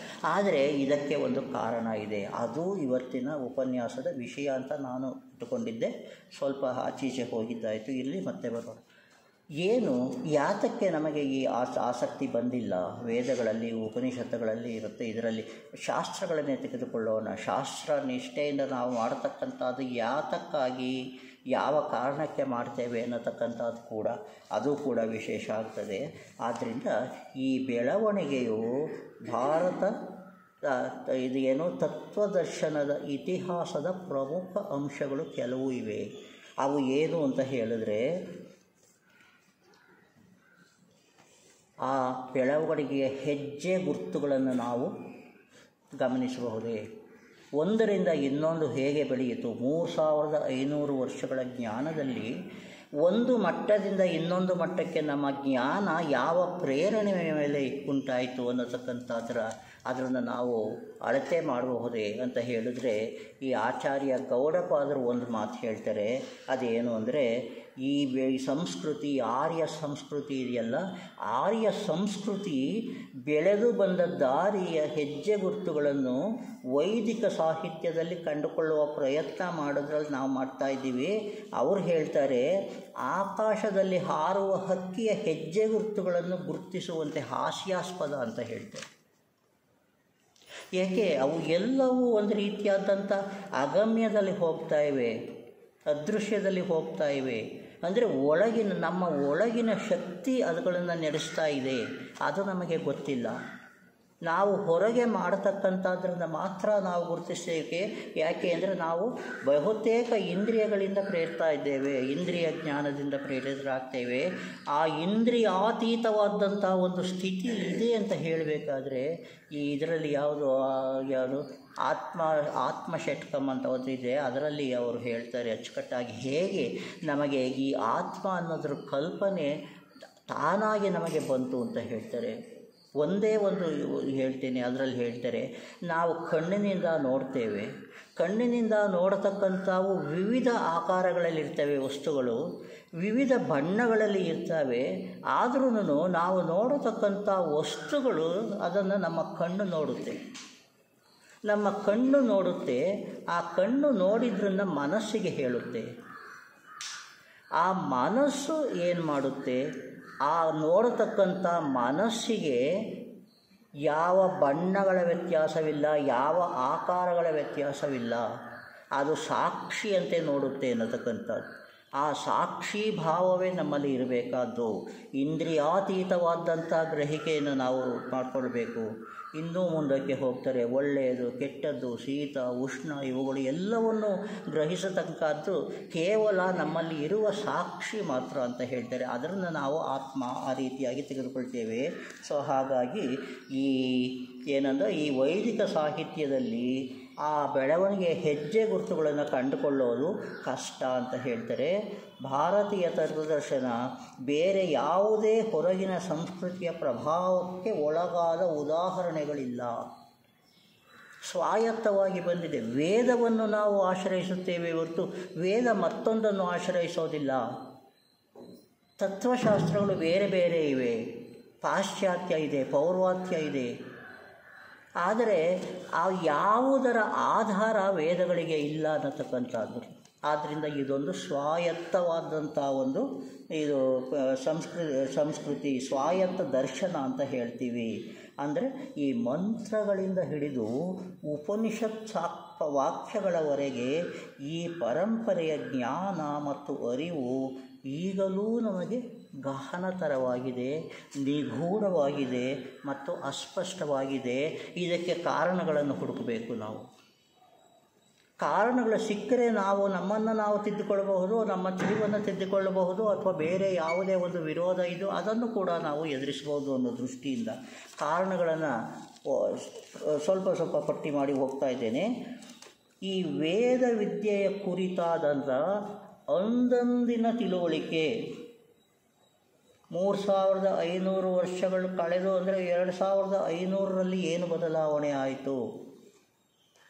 ಆದರೆ ಇದಕ್ಕೆ ಒಂದು ಕಾರಣ ಇದೆ, ಅದು ಇವತ್ತಿನ ಉಪನ್ಯಾಸದ ವಿಷಯ ಅಂತ ನಾನು ಇಟ್ಟುಕೊಂಡಿದ್ದೆ. ಸ್ವಲ್ಪ ಆಚೀಚೆ ಹೋಗಿದ್ದಾಯಿತು, ಇಲ್ಲಿ ಮತ್ತೆ ಬರೋಣ. ಯಾತಕ್ಕೆ ನಮಗೆ ಈ ಆಸಕ್ತಿ ಬಂದಿಲ್ಲ? ವೇದಗಳಲ್ಲಿ, ಉಪನಿಷತ್ತುಗಳಲ್ಲಿ ಇರುತ್ತೆ. ಇದರಲ್ಲಿ ಶಾಸ್ತ್ರಗಳನ್ನೇ ತೆಗೆದುಕೊಳ್ಳೋಣ. ಶಾಸ್ತ್ರ ನಿಷ್ಠೆಯಿಂದ ನಾವು ಮಾಡತಕ್ಕಂಥದ್ದು ಯಾತಕ್ಕಾಗಿ, ಯಾವ ಕಾರಣಕ್ಕೆ ಮಾಡ್ತೇವೆ ಅನ್ನತಕ್ಕಂಥದ್ದು ಅದು ಕೂಡ ವಿಶೇಷ ಆಗ್ತದೆ. ಆದ್ದರಿಂದ ಈ ಬೆಳವಣಿಗೆಯು ಇದು ತತ್ವದರ್ಶನದ ಇತಿಹಾಸದ ಪ್ರಮುಖ ಅಂಶಗಳು ಕೆಲವು ಇವೆ. ಅವು ಏನು ಅಂತ ಹೇಳಿದ್ರೆ, ಆ ಬೆಳವಣಿಗೆಯ ಹೆಜ್ಜೆ ಗುರುತುಗಳನ್ನು ನಾವು ಗಮನಿಸಬಹುದೇ? ಒಂದರಿಂದ ಇನ್ನೊಂದು ಹೇಗೆ ಬೆಳೆಯಿತು? 3500 ವರ್ಷಗಳ ಜ್ಞಾನದಲ್ಲಿ ಒಂದು ಮಟ್ಟದಿಂದ ಇನ್ನೊಂದು ಮಟ್ಟಕ್ಕೆ ನಮ್ಮ ಜ್ಞಾನ ಯಾವ ಪ್ರೇರಣೆ ಮೇಲೆ ಉಂಟಾಯಿತು ಅದನ್ನು ನಾವು ಅಳತೆ ಮಾಡಬಹುದೇ ಅಂತ ಹೇಳಿದ್ರೆ, ಈ ಆಚಾರ್ಯ ಗೌಡಪಾದರು ಒಂದು ಮಾತು ಹೇಳ್ತಾರೆ. ಅದೇನು ಅಂದರೆ, ಈ ಸಂಸ್ಕೃತಿ, ಆರ್ಯ ಸಂಸ್ಕೃತಿ ಇದೆಯಲ್ಲ, ಆರ್ಯ ಸಂಸ್ಕೃತಿ ಬೆಳೆದು ಬಂದ ದಾರಿಯ ಹೆಜ್ಜೆ ಗುರುತುಗಳನ್ನು ವೈದಿಕ ಸಾಹಿತ್ಯದಲ್ಲಿ ಕಂಡುಕೊಳ್ಳುವ ಪ್ರಯತ್ನ ಮಾಡೋದ್ರಲ್ಲಿ ನಾವು ಮಾಡ್ತಾ ಇದ್ದೀವಿ. ಅವರು ಹೇಳ್ತಾರೆ, ಆಕಾಶದಲ್ಲಿ ಹಾರುವ ಹಕ್ಕಿಯ ಹೆಜ್ಜೆ ಗುರುತುಗಳನ್ನು ಗುರುತಿಸುವಂತೆ ಹಾಸ್ಯಾಸ್ಪದ ಅಂತ ಹೇಳ್ತಾರೆ. ಏಕೆ? ಅವು ಎಲ್ಲವೂ ಒಂದು ರೀತಿಯಾದಂಥ ಅಗಮ್ಯದಲ್ಲಿ ಹೋಗ್ತಾ ಇವೆ, ಅದೃಶ್ಯದಲ್ಲಿ ಹೋಗ್ತಾ ಇವೆ. ಅಂದರೆ ನಮ್ಮ ಒಳಗಿನ ಶಕ್ತಿ ಅವುಗಳನ್ನು ನಡೆಸ್ತಾ ಇದೆ, ಅದು ನಮಗೆ ಗೊತ್ತಿಲ್ಲ. ನಾವು ಹೊರಗೆ ಮಾಡತಕ್ಕಂಥದ್ರಿಂದ ಮಾತ್ರ ನಾವು ಗುರುತಿಸೋಕ್ಕೆ. ಯಾಕೆ ಅಂದರೆ ನಾವು ಬಹುತೇಕ ಇಂದ್ರಿಯಗಳಿಂದ ಪ್ರೇರಿತಾ ಇದ್ದೇವೆ, ಇಂದ್ರಿಯ ಜ್ಞಾನದಿಂದ ಪ್ರೇರಿತರಾಗ್ತೇವೆ. ಆ ಇಂದ್ರಿಯಾತೀತವಾದಂಥ ಒಂದು ಸ್ಥಿತಿ ಇದೆ ಅಂತ ಹೇಳಬೇಕಾದ್ರೆ ಈ ಇದರಲ್ಲಿ ಯಾವುದು ಆತ್ಮಷಟ್ಕಂ ಅಂತ ಓದಿದೆ, ಅದರಲ್ಲಿ ಅವರು ಹೇಳ್ತಾರೆ ಅಚ್ಚುಕಟ್ಟಾಗಿ ಹೇಗೆ ನಮಗೆ ಈ ಆತ್ಮ ಅನ್ನೋದ್ರ ಕಲ್ಪನೆ ತಾನಾಗಿ ನಮಗೆ ಬಂತು ಅಂತ ಹೇಳ್ತಾರೆ. ಒಂದೇ ಒಂದು ಹೇಳ್ತೀನಿ, ಅದರಲ್ಲಿ ಹೇಳ್ತಾರೆ ನಾವು ಕಣ್ಣಿನಿಂದ ನೋಡ್ತೇವೆ, ಕಣ್ಣಿನಿಂದ ನೋಡತಕ್ಕಂಥವು ವಿವಿಧ ಆಕಾರಗಳಲ್ಲಿರ್ತವೆ, ವಸ್ತುಗಳು ವಿವಿಧ ಬಣ್ಣಗಳಲ್ಲಿ ಇರ್ತವೆ. ಆದ್ರೂ ನಾವು ನೋಡತಕ್ಕಂಥ ವಸ್ತುಗಳು ಅದನ್ನು ನಮ್ಮ ಕಣ್ಣು ನೋಡುತ್ತೆ, ನಮ್ಮ ಕಣ್ಣು ನೋಡುತ್ತೆ. ಆ ಕಣ್ಣು ನೋಡಿದ್ರನ್ನ ಮನಸ್ಸಿಗೆ ಹೇಳುತ್ತೆ. ಆ ಮನಸ್ಸು ಏನು ಮಾಡುತ್ತೆ, ಆ ನೋಡತಕ್ಕಂಥ ಮನಸ್ಸಿಗೆ ಯಾವ ಬಣ್ಣಗಳ ವ್ಯತ್ಯಾಸವಿಲ್ಲ, ಯಾವ ಆಕಾರಗಳ ವ್ಯತ್ಯಾಸವಿಲ್ಲ, ಅದು ಸಾಕ್ಷಿಯಂತೆ ನೋಡುತ್ತೆ ಅನ್ನತಕ್ಕಂಥದ್ದು. ಆ ಸಾಕ್ಷಿ ಭಾವವೇ ನಮ್ಮಲ್ಲಿ ಇರಬೇಕಾದ್ದು. ಇಂದ್ರಿಯಾತೀತವಾದಂಥ ಗ್ರಹಿಕೆಯನ್ನು ನಾವು ಮಾಡಿಕೊಳ್ಬೇಕು. ಇನ್ನೂ ಮುಂದಕ್ಕೆ ಹೋಗ್ತಾರೆ, ಒಳ್ಳೆಯದು ಕೆಟ್ಟದ್ದು ಶೀತ ಉಷ್ಣ ಇವುಗಳು ಎಲ್ಲವನ್ನು ಗ್ರಹಿಸತಕ್ಕದ್ದು ಕೇವಲ ನಮ್ಮಲ್ಲಿ ಇರುವ ಸಾಕ್ಷಿ ಮಾತ್ರ ಅಂತ ಹೇಳ್ತಾರೆ. ಅದನ್ನು ನಾವು ಆತ್ಮ ಆ ರೀತಿಯಾಗಿ ತೆಗೆದುಕೊಳ್ತೇವೆ. ಸೊ ಹಾಗಾಗಿ ಈ ವೈದಿಕ ಸಾಹಿತ್ಯದಲ್ಲಿ ಆ ಬೆಳವಣಿಗೆ ಹೆಜ್ಜೆ ಗುರುತುಗಳನ್ನು ಕಂಡುಕೊಳ್ಳೋದು ಕಷ್ಟ ಅಂತ ಹೇಳ್ತಾರೆ. ಭಾರತೀಯ ತತ್ವದರ್ಶನ ಬೇರೆ ಯಾವುದೇ ಹೊರಗಿನ ಸಂಸ್ಕೃತಿಯ ಪ್ರಭಾವಕ್ಕೆ ಒಳಗಾದ ಉದಾಹರಣೆಗಳಿಲ್ಲ, ಸ್ವಾಯತ್ತವಾಗಿ ಬಂದಿದೆ. ವೇದವನ್ನು ನಾವು ಆಶ್ರಯಿಸುತ್ತೇವೆ ಹೊರತು ವೇದ ಮತ್ತೊಂದನ್ನು ಆಶ್ರಯಿಸೋದಿಲ್ಲ. ತತ್ವಶಾಸ್ತ್ರಗಳು ಬೇರೆ ಬೇರೆ ಇವೆ, ಪಾಶ್ಚಾತ್ಯ ಇದೆ, ಪೌರ್ವಾತ್ಯ ಇದೆ. ಆದರೆ ಆ ಯಾವುದರ ಆಧಾರ ವೇದಗಳಿಗೆ ಇಲ್ಲ ಅನ್ನತಕ್ಕಂಥದ್ದು. ಆದ್ದರಿಂದ ಇದೊಂದು ಸ್ವಾಯತ್ತವಾದಂಥ ಒಂದು ಸಂಸ್ಕೃತಿ ಸ್ವಾಯತ್ತ ದರ್ಶನ ಅಂತ ಹೇಳ್ತೀವಿ. ಅಂದರೆ ಈ ಮಂತ್ರಗಳಿಂದ ಹಿಡಿದು ಉಪನಿಷತ್ ವಾಕ್ಯಗಳವರೆಗೆ ಈ ಪರಂಪರೆಯ ಜ್ಞಾನ ಮತ್ತು ಅರಿವು ಈಗಲೂ ನಮಗೆ ಗಹನತರವಾಗಿದೆ, ನಿಗೂಢವಾಗಿದೆ ಮತ್ತು ಅಸ್ಪಷ್ಟವಾಗಿದೆ. ಇದಕ್ಕೆ ಕಾರಣಗಳನ್ನು ಹುಡುಕಬೇಕು. ನಾವು ಕಾರಣಗಳು ಸಿಕ್ಕರೆ ನಾವು ನಮ್ಮನ್ನು ನಾವು ತಿದ್ದುಕೊಳ್ಳಬಹುದು, ನಮ್ಮ ತಿಳಿವನ್ನು ತಿದ್ದುಕೊಳ್ಳಬಹುದು, ಅಥವಾ ಬೇರೆ ಯಾವುದೇ ಒಂದು ವಿರೋಧ ಇದು ಅದನ್ನು ಕೂಡ ನಾವು ಎದುರಿಸಬಹುದು ಅನ್ನೋ ದೃಷ್ಟಿಯಿಂದ ಕಾರಣಗಳನ್ನು ಸ್ವಲ್ಪ ಪಟ್ಟಿ ಮಾಡಿ ಹೋಗ್ತಾ ಇದ್ದೇನೆ. ಈ ವೇದ ವಿದ್ಯೆಯ ಕುರಿತಾದಂಥ ಅಂದಂದಿನ ತಿಳುವಳಿಕೆ 3500 ವರ್ಷಗಳು ಕಳೆದು ಅಂದರೆ 2500ರಲ್ಲಿ ಏನು ಬದಲಾವಣೆ ಆಯಿತು,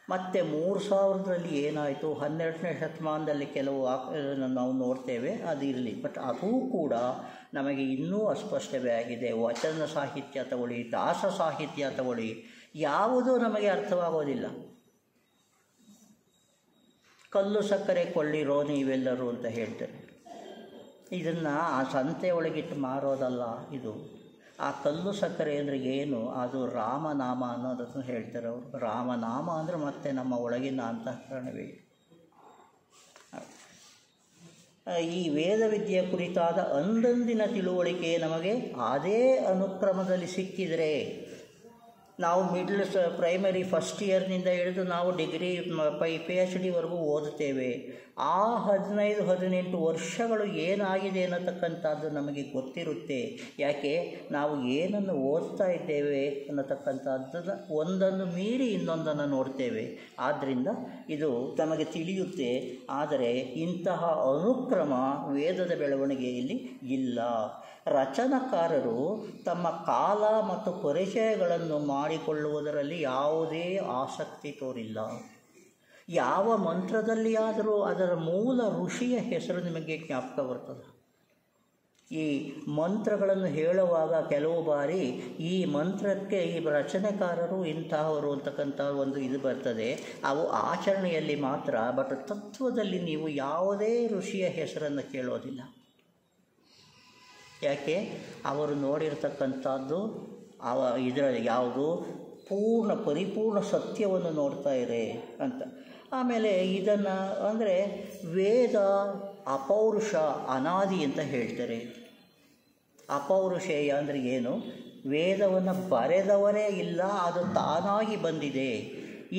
ಮತ್ತು 3000ರಲ್ಲಿ ಏನಾಯಿತು, 12ನೇ ಶತಮಾನದಲ್ಲಿ ಕೆಲವು ನಾವು ನೋಡ್ತೇವೆ, ಅದು ಇರಲಿ. ಬಟ್ ಅದೂ ಕೂಡ ನಮಗೆ ಇನ್ನೂ ಅಸ್ಪಷ್ಟವೇ ಆಗಿದೆ. ವಚನ ಸಾಹಿತ್ಯ ತಗೊಳ್ಳಿ, ದಾಸ ಸಾಹಿತ್ಯ ತಗೊಳ್ಳಿ, ಯಾವುದೂ ನಮಗೆ ಅರ್ಥವಾಗೋದಿಲ್ಲ. ಕಲ್ಲು ಸಕ್ಕರೆ ಕೊಳ್ಳಿರೋ ನೀವೆಲ್ಲರೂ ಅಂತ ಹೇಳ್ತಾರೆ. ಇದನ್ನು ಆ ಸಂತೆ ಒಳಗಿಟ್ಟು ಮಾರೋದಲ್ಲ ಇದು. ಆ ಕಲ್ಲು ಸಕ್ಕರೆ ಅಂದರೆ ಏನು, ಅದು ರಾಮನಾಮ ಅನ್ನೋದನ್ನು ಹೇಳ್ತಾರೆ ಅವರು. ರಾಮನಾಮ ಅಂದರೆ ಮತ್ತೆ ನಮ್ಮ ಒಳಗಿನ ಅಂತಃಕರಣವೇ. ಈ ವೇದ ವಿದ್ಯೆಯ ಕುರಿತಾದ ಅಂದಂದಿನ ತಿಳುವಳಿಕೆ ನಮಗೆ ಅದೇ ಅನುಕ್ರಮದಲ್ಲಿ ಸಿಕ್ಕಿದರೆ ನಾವು ಪ್ರೈಮರಿ ಫಸ್ಟ್ ಇಯರ್ನಿಂದ ಹಿಡಿದು ನಾವು ಡಿಗ್ರಿ PhD ಓದುತ್ತೇವೆ. ಆ 15-18 ವರ್ಷಗಳು ಏನಾಗಿದೆ ಅನ್ನತಕ್ಕಂಥದ್ದು ನಮಗೆ ಗೊತ್ತಿರುತ್ತೆ. ಯಾಕೆ ನಾವು ಏನನ್ನು ಓದ್ತಾ ಇದ್ದೇವೆ ಅನ್ನತಕ್ಕಂಥದ್ದನ್ನು ಒಂದನ್ನು ಮೀರಿ ಇನ್ನೊಂದನ್ನು ನೋಡ್ತೇವೆ. ಆದ್ದರಿಂದ ಇದು ನಮಗೆ ತಿಳಿಯುತ್ತೆ. ಆದರೆ ಇಂತಹ ಅನುಕ್ರಮ ವೇದದ ಬೆಳವಣಿಗೆಯಲ್ಲಿ ಇಲ್ಲ. ರಚನಾಕಾರರು ತಮ್ಮ ಕಾಲ ಮತ್ತು ಪರಿಚಯಗಳನ್ನು ಮಾಡಿಕೊಳ್ಳುವುದರಲ್ಲಿ ಯಾವುದೇ ಆಸಕ್ತಿ ತೋರಿಲ್ಲ. ಯಾವ ಮಂತ್ರದಲ್ಲಿ ಆದರೂ ಅದರ ಮೂಲ ಋಷಿಯ ಹೆಸರು ನಿಮಗೆ ಜ್ಞಾಪಕ ಬರ್ತದೆ. ಈ ಮಂತ್ರಗಳನ್ನು ಹೇಳುವಾಗ ಕೆಲವು ಬಾರಿ ಈ ಮಂತ್ರಕ್ಕೆ ಈ ರಚನೆಕಾರರು ಇಂತಹವರು ಅಂತಕ್ಕಂಥ ಒಂದು ಇದು ಬರ್ತದೆ. ಅವು ಆಚರಣೆಯಲ್ಲಿ ಮಾತ್ರ, ಬಟ್ ತತ್ವದಲ್ಲಿ ನೀವು ಯಾವುದೇ ಋಷಿಯ ಹೆಸರನ್ನು ಕೇಳೋದಿಲ್ಲ. ಯಾಕೆ ಅವರು ನೋಡಿರ್ತಕ್ಕಂಥದ್ದು ಇದರಲ್ಲಿ ಯಾವುದು ಪರಿಪೂರ್ಣ ಸತ್ಯವನ್ನು ನೋಡ್ತಾ ಇರೆ ಅಂತ. ಆಮೇಲೆ ಇದನ್ನು ಅಂದರೆ ವೇದ ಅಪೌರುಷ ಅನಾದಿ ಅಂತ ಹೇಳ್ತಾರೆ. ಅಪೌರುಷೇಯ ಅಂದರೆ ಏನು? ವೇದವನ್ನು ಬರೆದವರೇ ಇಲ್ಲ, ಅದು ತಾನಾಗಿ ಬಂದಿದೆ.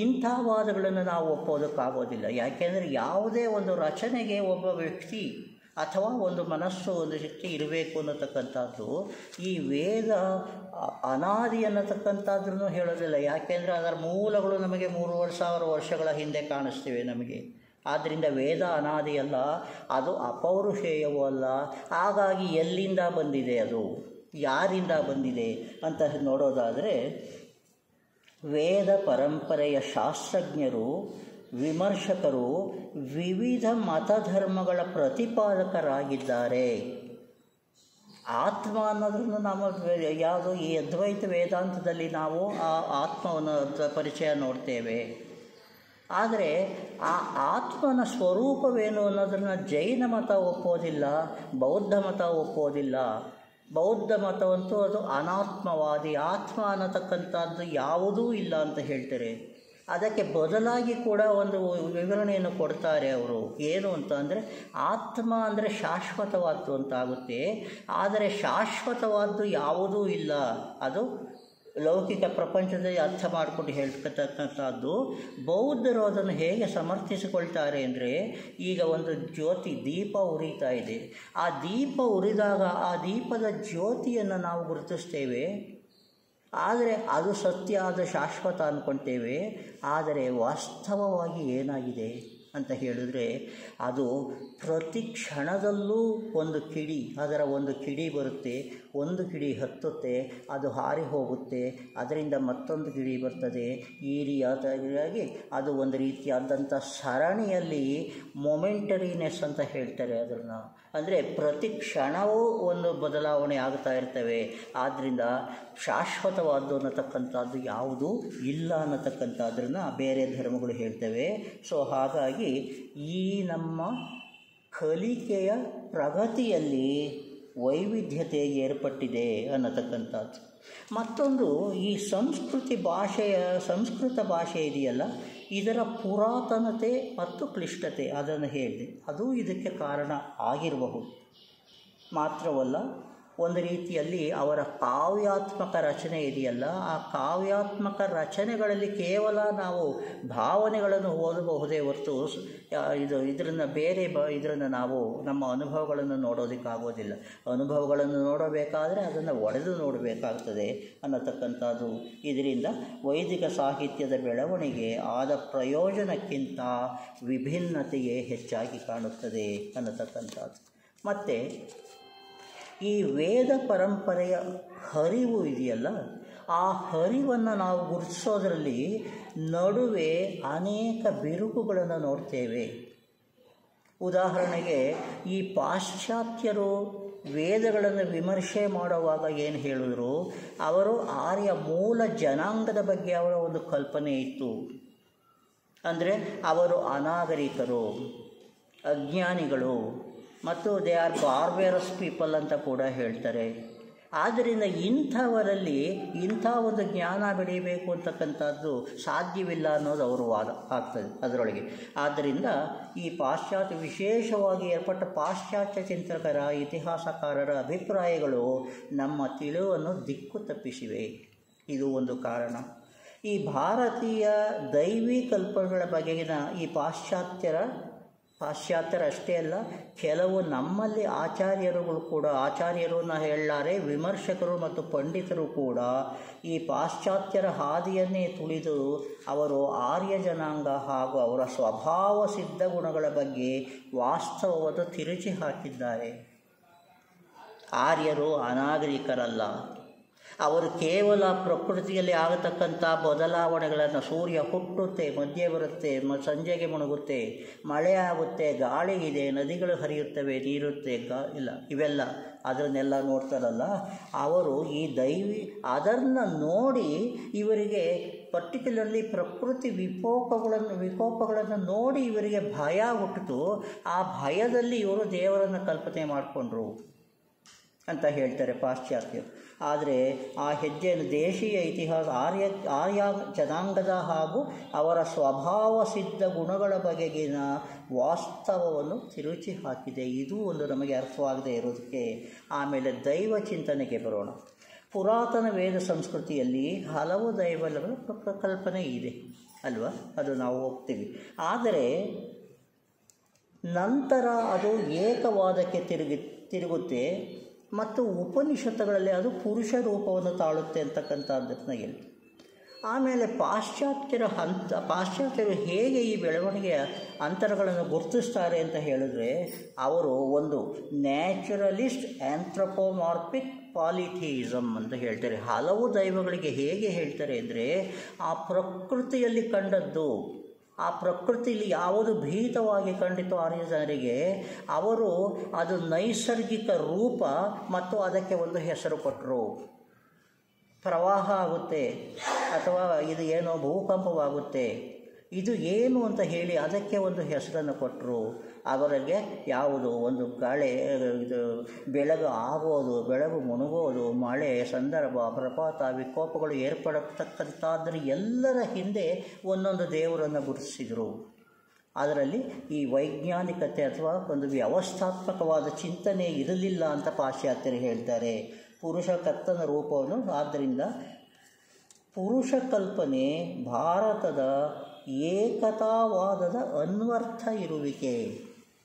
ಇಂಥ ವಾದಗಳನ್ನು ನಾವು ಒಪ್ಪೋದಕ್ಕಾಗೋದಿಲ್ಲ. ಯಾಕೆಂದರೆ ಯಾವುದೇ ಒಂದು ರಚನೆಗೆ ಒಬ್ಬ ವ್ಯಕ್ತಿ ಅಥವಾ ಒಂದು ಮನಸ್ಸು, ಒಂದು ಶಕ್ತಿ ಇರಬೇಕು ಅನ್ನತಕ್ಕಂಥದ್ದು ಈ ವೇದ ಅನಾದಿ ಅನ್ನತಕ್ಕಂಥದ್ದನ್ನು ಹೇಳೋದಿಲ್ಲ. ಯಾಕೆಂದರೆ ಅದರ ಮೂಲಗಳು ನಮಗೆ 3,000 ವರ್ಷಗಳ ಹಿಂದೆ ಕಾಣಿಸ್ತಿವೆ ನಮಗೆ. ಆದ್ದರಿಂದ ವೇದ ಅನಾದಿಯಲ್ಲ, ಅದು ಅಪೌರುಷೇಯವೂ ಅಲ್ಲ. ಹಾಗಾಗಿ ಎಲ್ಲಿಂದ ಬಂದಿದೆ, ಅದು ಯಾರಿಂದ ಬಂದಿದೆ ಅಂತ ನೋಡೋದಾದರೆ, ವೇದ ಪರಂಪರೆಯ ಶಾಸ್ತ್ರಜ್ಞರು, ವಿಮರ್ಶಕರು ವಿವಿಧ ಮತಧರ್ಮಗಳ ಪ್ರತಿಪಾದಕರಾಗಿದ್ದಾರೆ. ಆತ್ಮ ಅನ್ನೋದನ್ನು ನಾವು ಯಾವುದು ಈ ಅದ್ವೈತ ವೇದಾಂತದಲ್ಲಿ ನಾವು ಆ ಆತ್ಮವನ್ನು ಪರಿಚಯ ನೋಡ್ತೇವೆ. ಆದರೆ ಆ ಆತ್ಮನ ಸ್ವರೂಪವೇನು ಅನ್ನೋದನ್ನು ಜೈನ ಮತ ಒಪ್ಪೋದಿಲ್ಲ, ಬೌದ್ಧ ಮತ ಒಪ್ಪೋದಿಲ್ಲ. ಬೌದ್ಧ ಮತವಂತೂ ಅದು ಅನಾತ್ಮವಾದಿ, ಆತ್ಮ ಅನ್ನತಕ್ಕಂಥದ್ದು ಯಾವುದೂ ಇಲ್ಲ ಅಂತ ಹೇಳ್ತಾರೆ. ಅದಕ್ಕೆ ಬದಲಾಗಿ ಕೂಡ ಒಂದು ವಿವರಣೆಯನ್ನು ಕೊಡ್ತಾರೆ ಅವರು. ಏನು ಅಂತ ಅಂದರೆ, ಆತ್ಮ ಅಂದರೆ ಶಾಶ್ವತವಾದ್ದು ಅಂತಾಗುತ್ತೆ. ಆದರೆ ಶಾಶ್ವತವಾದ್ದು ಯಾವುದೂ ಇಲ್ಲ, ಅದು ಲೌಕಿಕ ಪ್ರಪಂಚದಲ್ಲಿ ಅರ್ಥ ಮಾಡಿಕೊಂಡು ಹೇಳ್ತಕ್ಕಂಥದ್ದು. ಬೌದ್ಧರು ಅದನ್ನು ಹೇಗೆ ಸಮರ್ಥಿಸಿಕೊಳ್ತಾರೆ ಅಂದರೆ, ಈಗ ಒಂದು ಜ್ಯೋತಿ ದೀಪ ಉರಿತಾ ಇದೆ. ಆ ದೀಪ ಉರಿದಾಗ ಆ ದೀಪದ ಜ್ಯೋತಿಯನ್ನು ನಾವು ಗುರುತಿಸ್ತೇವೆ, ಆದರೆ ಅದು ಸತ್ಯ, ಅದು ಶಾಶ್ವತ ಅಂದ್ಕೊಳ್ತೇವೆ. ಆದರೆ ವಾಸ್ತವವಾಗಿ ಏನಾಗಿದೆ ಅಂತ ಹೇಳಿದ್ರೆ, ಅದು ಪ್ರತಿ ಕ್ಷಣದಲ್ಲೂ ಒಂದು ಕಿಡಿ, ಅದರ ಒಂದು ಕಿಡಿ ಬರುತ್ತೆ, ಒಂದು ಕಿಡಿ ಹತ್ತುತ್ತೆ, ಅದು ಹಾರಿ ಹೋಗುತ್ತೆ, ಅದರಿಂದ ಮತ್ತೊಂದು ಕಿಡಿ ಬರ್ತದೆ. ಈ ರೀತಿಯಾಗಿ ಅದು ಒಂದು ರೀತಿಯಾದಂಥ ಸರಣಿಯಲ್ಲಿ ಮೊಮೆಂಟರಿನೆಸ್ ಅಂತ ಹೇಳ್ತಾರೆ ಅದನ್ನು. ಅಂದರೆ ಪ್ರತಿ ಕ್ಷಣವೂ ಒಂದು ಬದಲಾವಣೆ ಆಗ್ತಾ ಇರ್ತವೆ. ಆದ್ದರಿಂದ ಶಾಶ್ವತವಾದ್ದು ಅನ್ನತಕ್ಕಂಥದ್ದು ಯಾವುದೂ ಇಲ್ಲ ಅನ್ನತಕ್ಕಂಥದ್ದನ್ನು ಬೇರೆ ಧರ್ಮಗಳು ಹೇಳ್ತವೆ. ಸೊ ಹಾಗಾಗಿ ಈ ನಮ್ಮ ಕಲಿಕೆಯ ಪ್ರಗತಿಯಲ್ಲಿ ವೈವಿಧ್ಯತೆ ಏರ್ಪಟ್ಟಿದೆ ಅನ್ನತಕ್ಕಂಥದ್ದು. ಮತ್ತೊಂದು, ಈ ಸಂಸ್ಕೃತ ಭಾಷೆ ಇದೆಯಲ್ಲ, ಇದರ ಪುರಾತನತೆ ಮತ್ತು ಕ್ಲಿಷ್ಟತೆ ಅದನ್ನು ಹೇಳಿದೆ, ಅದು ಇದಕ್ಕೆ ಕಾರಣ ಆಗಿರಬಹುದು. ಮಾತ್ರವಲ್ಲ, ಒಂದು ರೀತಿಯಲ್ಲಿ ಅವರ ಕಾವ್ಯಾತ್ಮಕ ರಚನೆ ಇದೆಯಲ್ಲ, ಆ ಕಾವ್ಯಾತ್ಮಕ ರಚನೆಗಳಲ್ಲಿ ಕೇವಲ ನಾವು ಭಾವನೆಗಳನ್ನು ಓದಬಹುದೇ ಹೊರತು ಇದನ್ನು ಬೇರೆ ಇದನ್ನು ನಾವು ನಮ್ಮ ಅನುಭವಗಳನ್ನು ನೋಡೋದಕ್ಕಾಗೋದಿಲ್ಲ. ಅನುಭವಗಳನ್ನು ನೋಡಬೇಕಾದರೆ ಅದನ್ನು ಒಡೆದು ನೋಡಬೇಕಾಗ್ತದೆ ಅನ್ನತಕ್ಕಂಥದ್ದು. ಇದರಿಂದ ವೈದಿಕ ಸಾಹಿತ್ಯದ ಬೆಳವಣಿಗೆ ಆದ ಪ್ರಯೋಜನಕ್ಕಿಂತ ವಿಭಿನ್ನತೆಯೇ ಹೆಚ್ಚಾಗಿ ಕಾಣುತ್ತದೆ ಅನ್ನತಕ್ಕಂಥದ್ದು. ಮತ್ತು ಈ ವೇದ ಪರಂಪರೆಯ ಹರಿವು ಇದೆಯಲ್ಲ, ಆ ಹರಿವನ್ನು ನಾವು ಗುರುತಿಸೋದರಲ್ಲಿ ನಡುವೆ ಅನೇಕ ಬಿರುಕುಗಳನ್ನು ನೋಡ್ತೇವೆ. ಉದಾಹರಣೆಗೆ, ಈ ಪಾಶ್ಚಾತ್ಯರು ವೇದಗಳನ್ನು ವಿಮರ್ಶೆ ಮಾಡುವಾಗ ಏನು ಹೇಳಿದ್ರು, ಅವರು ಆರ್ಯ ಮೂಲ ಜನಾಂಗದ ಬಗ್ಗೆ ಅವರ ಒಂದು ಕಲ್ಪನೆ ಇತ್ತು. ಅಂದರೆ ಅವರು ಅನಾಗರಿಕರು, ಅಜ್ಞಾನಿಗಳು ಮತ್ತು ದೇ ಆರ್ ಬಾರ್ಬರಸ್ ಪೀಪಲ್ ಅಂತ ಕೂಡ ಹೇಳ್ತಾರೆ. ಆದ್ದರಿಂದ ಇಂಥವರಲ್ಲಿ ಇಂಥ ಒಂದು ಜ್ಞಾನ ಬೆಳೀಬೇಕು ಅಂತಕ್ಕಂಥದ್ದು ಸಾಧ್ಯವಿಲ್ಲ ಅನ್ನೋದು ಅವರ ವಾದ ಆಗ್ತದೆ ಅದರೊಳಗೆ. ಆದ್ದರಿಂದ ಈ ವಿಶೇಷವಾಗಿ ಏರ್ಪಟ್ಟ ಪಾಶ್ಚಾತ್ಯ ಚಿಂತಕರ, ಇತಿಹಾಸಕಾರರ ಅಭಿಪ್ರಾಯಗಳು ನಮ್ಮ ತಿಳಿವನ್ನು ದಿಕ್ಕು ತಪ್ಪಿಸಿವೆ. ಇದು ಒಂದು ಕಾರಣ. ಈ ಭಾರತೀಯ ದೈವಿ ಕಲ್ಪನೆಗಳ ಬಗೆಗಿನ ಈ ಪಾಶ್ಚಾತ್ಯರಷ್ಟೇ ಅಲ್ಲ, ಕೆಲವು ನಮ್ಮಲ್ಲಿ ಆಚಾರ್ಯರನ್ನ ಹೇಳಲಾರೆ, ವಿಮರ್ಶಕರು ಮತ್ತು ಪಂಡಿತರು ಕೂಡ ಈ ಪಾಶ್ಚಾತ್ಯರ ಹಾದಿಯನ್ನೇ ತುಳಿದು ಅವರು ಆರ್ಯ ಜನಾಂಗ ಹಾಗೂ ಅವರ ಸ್ವಭಾವ ಸಿದ್ಧ ಗುಣಗಳ ಬಗ್ಗೆ ವಾಸ್ತವವನ್ನು ತಿರುಚಿ ಹಾಕಿದ್ದಾರೆ. ಆರ್ಯರು ಅನಾಗರಿಕರಲ್ಲ, ಅವರು ಕೇವಲ ಪ್ರಕೃತಿಯಲ್ಲಿ ಆಗತಕ್ಕಂಥ ಬದಲಾವಣೆಗಳನ್ನು, ಸೂರ್ಯ ಹುಟ್ಟುತ್ತೆ, ಮಧ್ಯೆ ಬರುತ್ತೆ, ಸಂಜೆಗೆ ಮುಳುಗುತ್ತೆ, ಮಳೆ ಆಗುತ್ತೆ, ಗಾಳಿ ಇದೆ, ನದಿಗಳು ಹರಿಯುತ್ತವೆ, ನೀರುತ್ತೆ, ಇಲ್ಲ, ಇವೆಲ್ಲ ಅದನ್ನೆಲ್ಲ ನೋಡ್ತಾರಲ್ಲ, ಅವರು ಈ ಅದನ್ನು ನೋಡಿ ಇವರಿಗೆ ಪರ್ಟಿಕ್ಯುಲರ್ಲಿ ಪ್ರಕೃತಿ ವಿಕೋಪಗಳನ್ನು ನೋಡಿ ಇವರಿಗೆ ಭಯ ಹುಟ್ಟಿತು. ಆ ಭಯದಲ್ಲಿ ಇವರು ದೇವರನ್ನು ಕಲ್ಪನೆ ಮಾಡಿಕೊಂಡ್ರು ಅಂತ ಹೇಳ್ತಾರೆ ಪಾಶ್ಚಾತ್ಯರು. ಆದರೆ ಆ ಹೆಜ್ಜೆಯನ್ನು ದೇಶೀಯ ಇತಿಹಾಸ ಆರ್ಯ ಜನಾಂಗದ ಹಾಗೂ ಅವರ ಸ್ವಭಾವ ಸಿದ್ಧ ಗುಣಗಳ ಬಗೆಗಿನ ವಾಸ್ತವವನ್ನು ತಿರುಚಿ ಹಾಕಿದೆ. ಇದು ಒಂದು ನಮಗೆ ಅರ್ಥವಾಗದೇ ಇರೋದಕ್ಕೆ. ಆಮೇಲೆ ದೈವ ಚಿಂತನೆಗೆ ಬರೋಣ. ಪುರಾತನ ವೇದ ಸಂಸ್ಕೃತಿಯಲ್ಲಿ ಹಲವು ದೈವಗಳ ಕಲ್ಪನೆ ಇದೆ ಅಲ್ವಾ, ಅದು ನಾವು ಹೋಗ್ತೀವಿ. ಆದರೆ ನಂತರ ಅದು ಏಕವಾದಕ್ಕೆ ತಿರುಗುತ್ತೆ ಮತ್ತು ಉಪನಿಷತ್ತುಗಳಲ್ಲಿ ಅದು ಪುರುಷ ರೂಪವನ್ನು ತಾಳುತ್ತೆ ಅಂತಕ್ಕಂಥದ್ದನ್ನು ಹೇಳಿ. ಆಮೇಲೆ ಪಾಶ್ಚಾತ್ಯರು ಹೇಗೆ ಈ ಬೆಳವಣಿಗೆಯ ಅಂತರಗಳನ್ನು ಗುರುತಿಸ್ತಾರೆ ಅಂತ ಹೇಳಿದ್ರೆ, ಅವರು ಒಂದು ನ್ಯಾಚುರಲಿಸ್ಟ್ ಆಂಥ್ರೋಪೋಮಾರ್ಫಿಕ್ ಪಾಲಿಥಿಯಿಸಮ್ ಅಂತ ಹೇಳ್ತಾರೆ. ಹಲವು ದೈವಗಳಿಗೆ ಹೇಗೆ ಹೇಳ್ತಾರೆ ಅಂದರೆ, ಆ ಪ್ರಕೃತಿಯಲ್ಲಿ ಕಂಡದ್ದು, ಆ ಪ್ರಕೃತಿಯಲ್ಲಿ ಯಾವುದು ಭೀತವಾಗಿ ಕಂಡಿತು ಆರ್ಯ ಜನರಿಗೆ, ಅವರು ಅದು ನೈಸರ್ಗಿಕ ರೂಪ ಮತ್ತು ಅದಕ್ಕೆ ಒಂದು ಹೆಸರು ಕೊಟ್ಟರು. ಪ್ರವಾಹ ಆಗುತ್ತೆ ಅಥವಾ ಇದು ಏನೋ ಭೂಕಂಪವಾಗುತ್ತೆ, ಇದು ಏನು ಅಂತ ಹೇಳಿ ಅದಕ್ಕೆ ಒಂದು ಹೆಸರನ್ನು ಕೊಟ್ಟರು. ಅವರಿಗೆ ಯಾವುದು ಒಂದು ಗಾಳಿ, ಇದು ಬೆಳಗು ಆಗೋದು, ಬೆಳಗು ಮುಳುಗೋದು, ಮಳೆ, ಸಂದರ್ಭ, ಪ್ರಪಾತ, ವಿಕೋಪಗಳು ಏರ್ಪಡತಕ್ಕಂಥದ್ರ ಎಲ್ಲರ ಹಿಂದೆ ಒಂದೊಂದು ದೇವರನ್ನು ಗುರುತಿಸಿದರು. ಅದರಲ್ಲಿ ಈ ವೈಜ್ಞಾನಿಕತೆ ಅಥವಾ ಒಂದು ವ್ಯವಸ್ಥಾತ್ಮಕವಾದ ಚಿಂತನೆ ಇರಲಿಲ್ಲ ಅಂತ ಪಾಶ್ಚಾತ್ಯರು ಹೇಳ್ತಾರೆ. ಪುರುಷ ಕರ್ತನ ರೂಪವನ್ನು, ಆದ್ದರಿಂದ ಪುರುಷ ಕಲ್ಪನೆ ಭಾರತದ ಏಕತಾವಾದದ ಅನ್ವರ್ಥ ಇರುವಿಕೆ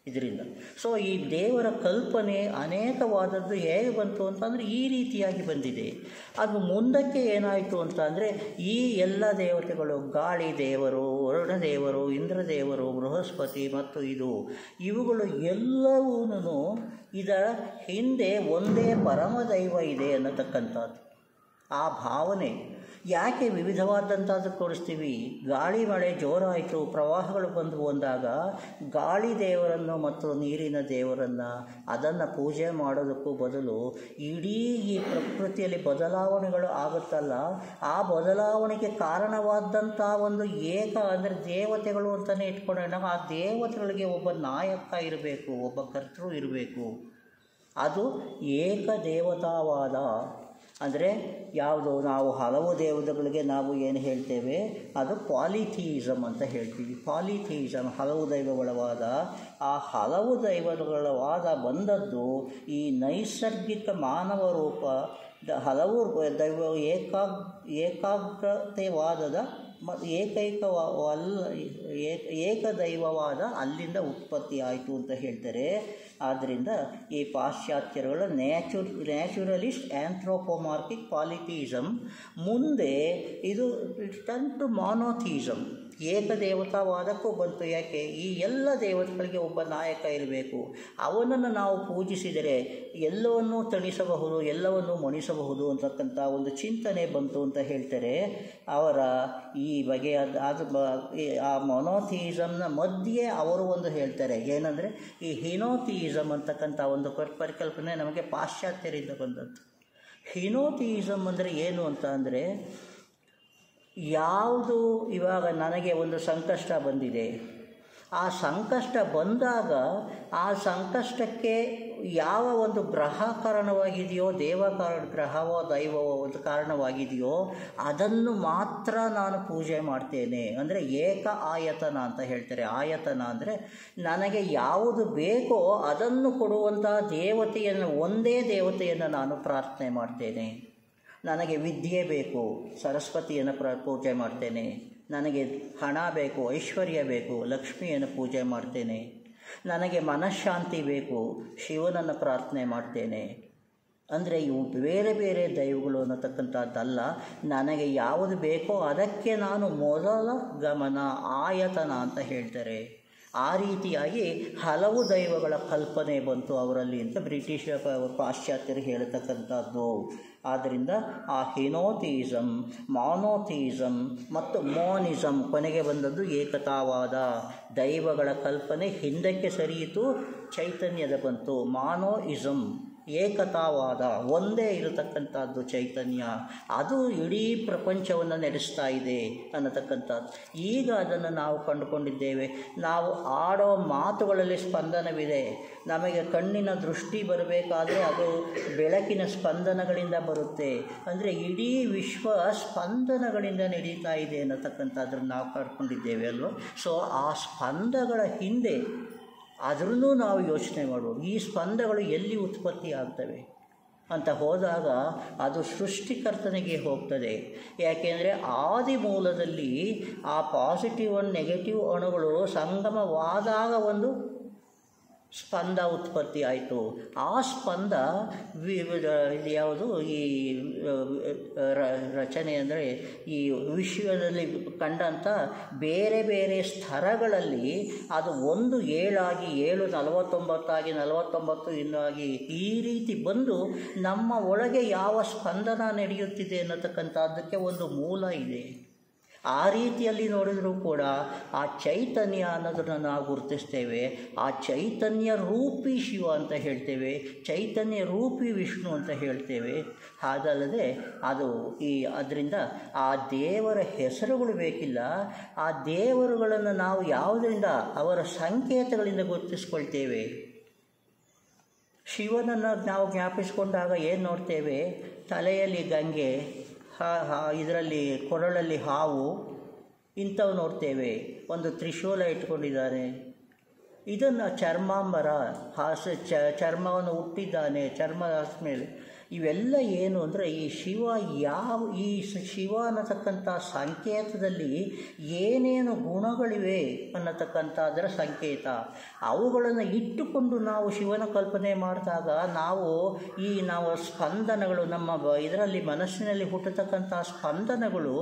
ಇದರಿಂದ. ಸೊ ಈ ದೇವರ ಕಲ್ಪನೆ ಅನೇಕವಾದದ್ದು ಹೇಗೆ ಬಂತು ಅಂತಂದರೆ ಈ ರೀತಿಯಾಗಿ ಬಂದಿದೆ. ಅದು ಮುಂದಕ್ಕೆ ಏನಾಯಿತು ಅಂತ ಅಂದರೆ, ಈ ಎಲ್ಲ ದೇವತೆಗಳು, ಗಾಳಿ ದೇವರು, ವರುಣ ದೇವರು, ಇಂದ್ರ ದೇವರು, ಬೃಹಸ್ಪತಿ ಮತ್ತು ಇವುಗಳು ಎಲ್ಲವೂ ಇದರ ಹಿಂದೆ ಒಂದೇ ಪರಮದೈವ ಇದೆ ಅನ್ನತಕ್ಕಂಥದ್ದು ಆ ಭಾವನೆ. ಯಾಕೆ ವಿವಿಧವಾದಂಥದ್ದು ತೋರಿಸ್ತೀವಿ? ಗಾಳಿ ಮಳೆ ಜೋರಾಯಿತು, ಪ್ರವಾಹಗಳು ಬಂದವು ಅಂದಾಗ ಗಾಳಿ ದೇವರನ್ನು ಮತ್ತು ನೀರಿನ ದೇವರನ್ನು ಅದನ್ನು ಪೂಜೆ ಮಾಡೋದಕ್ಕೂ ಬದಲು ಇಡೀ ಈ ಪ್ರಕೃತಿಯಲ್ಲಿ ಬದಲಾವಣೆಗಳು ಆಗುತ್ತಲ್ಲ, ಆ ಬದಲಾವಣೆಗೆ ಕಾರಣವಾದಂಥ ಒಂದು ಅಂದರೆ ದೇವತೆಗಳು ಅಂತಲೇ ಇಟ್ಕೊಂಡಾಗ ಆ ದೇವತೆಗಳಿಗೆ ಒಬ್ಬ ನಾಯಕ ಇರಬೇಕು, ಒಬ್ಬ ಕರ್ತೃ ಇರಬೇಕು. ಅದು ಏಕದೇವತಾವಾದ. ಅಂದರೆ ಯಾವುದು, ನಾವು ಹಲವು ದೇವತೆಗಳಿಗೆ ನಾವು ಏನು ಹೇಳ್ತೇವೆ, ಅದು ಪಾಲಿಥಿಯಿಸಮ್ ಅಂತ ಹೇಳ್ತೀವಿ. ಪಾಲಿಥಿಯಿಸಮ್, ಹಲವು ದೈವಗಳ ವಾದ. ಆ ಹಲವು ದೈವಗಳ ವಾದ ಬಂದದ್ದು ಈ ನೈಸರ್ಗಿಕ ಮಾನವ ರೂಪ ಹಲವು ದೈವ ಏಕಾಗ್ರತೆವಾದದ ಏಕದೈವವಾದ ಅಲ್ಲಿಂದ ಉತ್ಪತ್ತಿ ಆಯಿತು ಅಂತ ಹೇಳ್ತಾರೆ. ಆದ್ದರಿಂದ ಈ ಪಾಶ್ಚಾತ್ಯರುಗಳ ನ್ಯಾಚುರಲಿಸ್ಟ್ ಆಂಥ್ರೋಪೋಮಾರ್ಫಿಕ್ ಪಾಲಿಥಿಯಿಸಮ್ ಮುಂದೆ ಇದು ಟರ್ನ್ ಟು ಮಾನೋಥಿಯಿಸಮ್, ಏಕದೇವತಾವಾದಕ್ಕೂ ಬಂತು. ಯಾಕೆ? ಈ ಎಲ್ಲ ದೇವತೆಗಳಿಗೆ ಒಬ್ಬ ನಾಯಕ ಇರಬೇಕು, ಅವನನ್ನು ನಾವು ಪೂಜಿಸಿದರೆ ಎಲ್ಲವನ್ನೂ ತಣಿಸಬಹುದು, ಎಲ್ಲವನ್ನೂ ಮಣಿಸಬಹುದು ಅಂತಕ್ಕಂಥ ಒಂದು ಚಿಂತನೆ ಬಂತು ಅಂತ ಹೇಳ್ತಾರೆ. ಅವರ ಈ ಬಗೆಯ ಆ ಮೊನೋಥಿಯಿಸಮ್ನ ಮಧ್ಯೆ ಅವರು ಒಂದು ಹೇಳ್ತಾರೆ, ಏನಂದರೆ ಈ ಹಿನೋಥಿಯಿಸಮ್ ಅಂತಕ್ಕಂಥ ಒಂದು ಪರಿಕಲ್ಪನೆ ನಮಗೆ ಪಾಶ್ಚಾತ್ಯರಿಂದ ಬಂದದ್ದು. ಹಿನೋಥಿಯಿಸಮ್ ಅಂದರೆ ಏನು ಅಂತ ಅಂದರೆ, ಯಾವುದು ಇವಾಗ ನನಗೆ ಒಂದು ಸಂಕಷ್ಟ ಬಂದಿದೆ, ಆ ಸಂಕಷ್ಟ ಬಂದಾಗ ಆ ಸಂಕಷ್ಟಕ್ಕೆ ಯಾವ ಒಂದು ಗ್ರಹ ಕಾರಣವಾಗಿದೆಯೋ, ಗ್ರಹವೋ ದೈವವೋ ಒಂದು ಕಾರಣವಾಗಿದೆಯೋ ಅದನ್ನು ಮಾತ್ರ ನಾನು ಪೂಜೆ ಮಾಡ್ತೇನೆ. ಅಂದರೆ ಏಕ ಆಯತನ ಅಂತ ಹೇಳ್ತಾರೆ. ಆಯತನ ಅಂದರೆ ನನಗೆ ಯಾವುದು ಬೇಕೋ ಅದನ್ನು ಕೊಡುವಂಥ ದೇವತೆಯನ್ನು, ಒಂದೇ ದೇವತೆಯನ್ನು ನಾನು ಪ್ರಾರ್ಥನೆ ಮಾಡ್ತೇನೆ. ನನಗೆ ವಿದ್ಯೆ ಬೇಕು, ಸರಸ್ವತಿಯನ್ನು ಪೂಜೆ ಮಾಡ್ತೇನೆ. ನನಗೆ ಹಣ ಬೇಕು, ಐಶ್ವರ್ಯ ಬೇಕು, ಲಕ್ಷ್ಮಿಯನ್ನು ಪೂಜೆ ಮಾಡ್ತೇನೆ. ನನಗೆ ಮನಃಶಾಂತಿ ಬೇಕು, ಶಿವನನ್ನು ಪ್ರಾರ್ಥನೆ ಮಾಡ್ತೇನೆ. ಅಂದರೆ ಇವು ಬೇರೆ ಬೇರೆ ದೈವಗಳು ಅನ್ನತಕ್ಕಂಥದ್ದಲ್ಲ. ನನಗೆ ಯಾವುದು ಬೇಕೋ ಅದಕ್ಕೆ ನಾನು ಮೊದಲ ಗಮನ, ಆಯತನ ಅಂತ ಹೇಳ್ತಾರೆ. ಆ ರೀತಿಯಾಗಿ ಹಲವು ದೈವಗಳ ಕಲ್ಪನೆ ಬಂತು ಅವರಲ್ಲಿ ಅಂತ ಬ್ರಿಟಿಷ್ ಪಾಶ್ಚಾತ್ಯರು ಹೇಳತಕ್ಕಂಥದ್ದು. ಆದ್ದರಿಂದ ಆ ಹಿನೋಥಿಯಿಸಮ್, ಮಾನೋಥಿಯಿಸಮ್ ಮತ್ತು ಮೋನಿಸಮ್ ಕೊನೆಗೆ ಬಂದದ್ದು ಏಕತಾವಾದ. ದೈವಗಳ ಕಲ್ಪನೆ ಹಿಂದಕ್ಕೆ ಸರಿಯಿತು, ಚೈತನ್ಯದ ಬಂತು. ಮಾನೋಯಿಸಮ್, ಏಕತಾವಾದ, ಒಂದೇ ಇರತಕ್ಕಂಥದ್ದು ಚೈತನ್ಯ, ಅದು ಇಡೀ ಪ್ರಪಂಚವನ್ನು ನಡೆಸ್ತಾ ಇದೆ ಅನ್ನತಕ್ಕಂಥದ್ದು. ಈಗ ಅದನ್ನು ನಾವು ಕಂಡುಕೊಂಡಿದ್ದೇವೆ. ನಾವು ಆಡೋ ಮಾತುಗಳಲ್ಲಿ ಸ್ಪಂದನವಿದೆ. ನಮಗೆ ಕಣ್ಣಿನ ದೃಷ್ಟಿ ಬರಬೇಕಾದ್ರೆ ಅದು ಬೆಳಕಿನ ಸ್ಪಂದನಗಳಿಂದ ಬರುತ್ತೆ. ಅಂದರೆ ಇಡೀ ವಿಶ್ವ ಸ್ಪಂದನಗಳಿಂದ ನಡೀತಾ ಇದೆ ಅನ್ನತಕ್ಕಂಥದ್ದನ್ನು ನಾವು ಕಂಡುಕೊಂಡಿದ್ದೇವೆ ಅಲ್ವ. ಸೊ ಆ ಸ್ಪಂದಗಳ ಹಿಂದೆ ಆದ್ರೂ ನಾವು ಯೋಚನೆ ಮಾಡುವುದು, ಈ ಸ್ಪಂದಗಳು ಎಲ್ಲಿ ಉತ್ಪತ್ತಿ ಆಗ್ತವೆ? ಅಂತ ಹೋದಾಗ ಅದು ಸೃಷ್ಟಿಕರ್ತನಿಗೆ ಹೋಗ್ತದೆ. ಯಾಕೆಂದರೆ ಆದಿ ಮೂಲದಲ್ಲಿ ಆ ಪಾಸಿಟಿವ್ ಆ್ಯಂಡ್ ನೆಗೆಟಿವ್ ಅಣುಗಳು ಸಂಗಮವಾದಾಗ ಒಂದು ಸ್ಪಂದ ಉತ್ಪತ್ತಿ ಆಯಿತು. ಆ ಸ್ಪಂದ ಯಾವುದು ಈ ರಚನೆ ಅಂದರೆ ಈ ವಿಶ್ವದಲ್ಲಿ ಕಂಡಂಥ ಬೇರೆ ಬೇರೆ ಸ್ತರಗಳಲ್ಲಿ ಅದು 1 7 ಆಗಿ 7 49 49 ಇನ್ನಾಗಿ ಈ ರೀತಿ ಬಂದು ನಮ್ಮ ಒಳಗೆ ಯಾವ ಸ್ಪಂದನ ನಡೆಯುತ್ತಿದೆ ಅನ್ನತಕ್ಕಂಥದ್ದಕ್ಕೆ ಒಂದು ಮೂಲ ಇದೆ. ಆ ರೀತಿಯಲ್ಲಿ ನೋಡಿದರೂ ಕೂಡ ಆ ಚೈತನ್ಯ ಅನ್ನೋದನ್ನು ನಾವು ಗುರುತಿಸ್ತೇವೆ. ಆ ಚೈತನ್ಯ ರೂಪಿ ಶಿವ ಅಂತ ಹೇಳ್ತೇವೆ, ಚೈತನ್ಯ ರೂಪಿ ವಿಷ್ಣು ಅಂತ ಹೇಳ್ತೇವೆ. ಹಾಗಲ್ಲದೆ ಅದರಿಂದ ಆ ದೇವರ ಹೆಸರುಗಳು ಬೇಕಿಲ್ಲ. ಆ ದೇವರುಗಳನ್ನು ನಾವು ಯಾವುದರಿಂದ, ಅವರ ಸಂಕೇತಗಳಿಂದ ಗುರುತಿಸ್ಕೊಳ್ತೇವೆ. ಶಿವನನ್ನು ನಾವು ಜ್ಞಾಪಿಸ್ಕೊಂಡಾಗ ಏನು ನೋಡ್ತೇವೆ? ತಲೆಯಲ್ಲಿ ಗಂಗೆ, ಇದರಲ್ಲಿ ಕೊರಳಲ್ಲಿ ಹಾವು, ಇಂಥವು ನೋಡ್ತೇವೆ. ಒಂದು ತ್ರಿಶೂಲ ಇಟ್ಕೊಂಡಿದ್ದಾರೆ. ಇದನ್ನು ಚರ್ಮಾಂಬರ, ಚರ್ಮವನ್ನು ಹುಟ್ಟಿದ್ದಾನೆ, ಚರ್ಮದ ಮೇಲೆ. ಇವೆಲ್ಲ ಏನು ಅಂದರೆ ಈ ಶಿವ ಅನ್ನತಕ್ಕಂಥ ಸಂಕೇತದಲ್ಲಿ ಏನೇನು ಗುಣಗಳಿವೆ ಅನ್ನತಕ್ಕಂಥ ಅದರ ಸಂಕೇತ. ಅವುಗಳನ್ನು ಇಟ್ಟುಕೊಂಡು ನಾವು ಶಿವನ ಕಲ್ಪನೆ ಮಾಡಿದಾಗ ನಾವು ಸ್ಪಂದನಗಳು, ನಮ್ಮ ಇದರಲ್ಲಿ ಮನಸ್ಸಿನಲ್ಲಿ ಹುಟ್ಟತಕ್ಕಂಥ ಸ್ಪಂದನಗಳು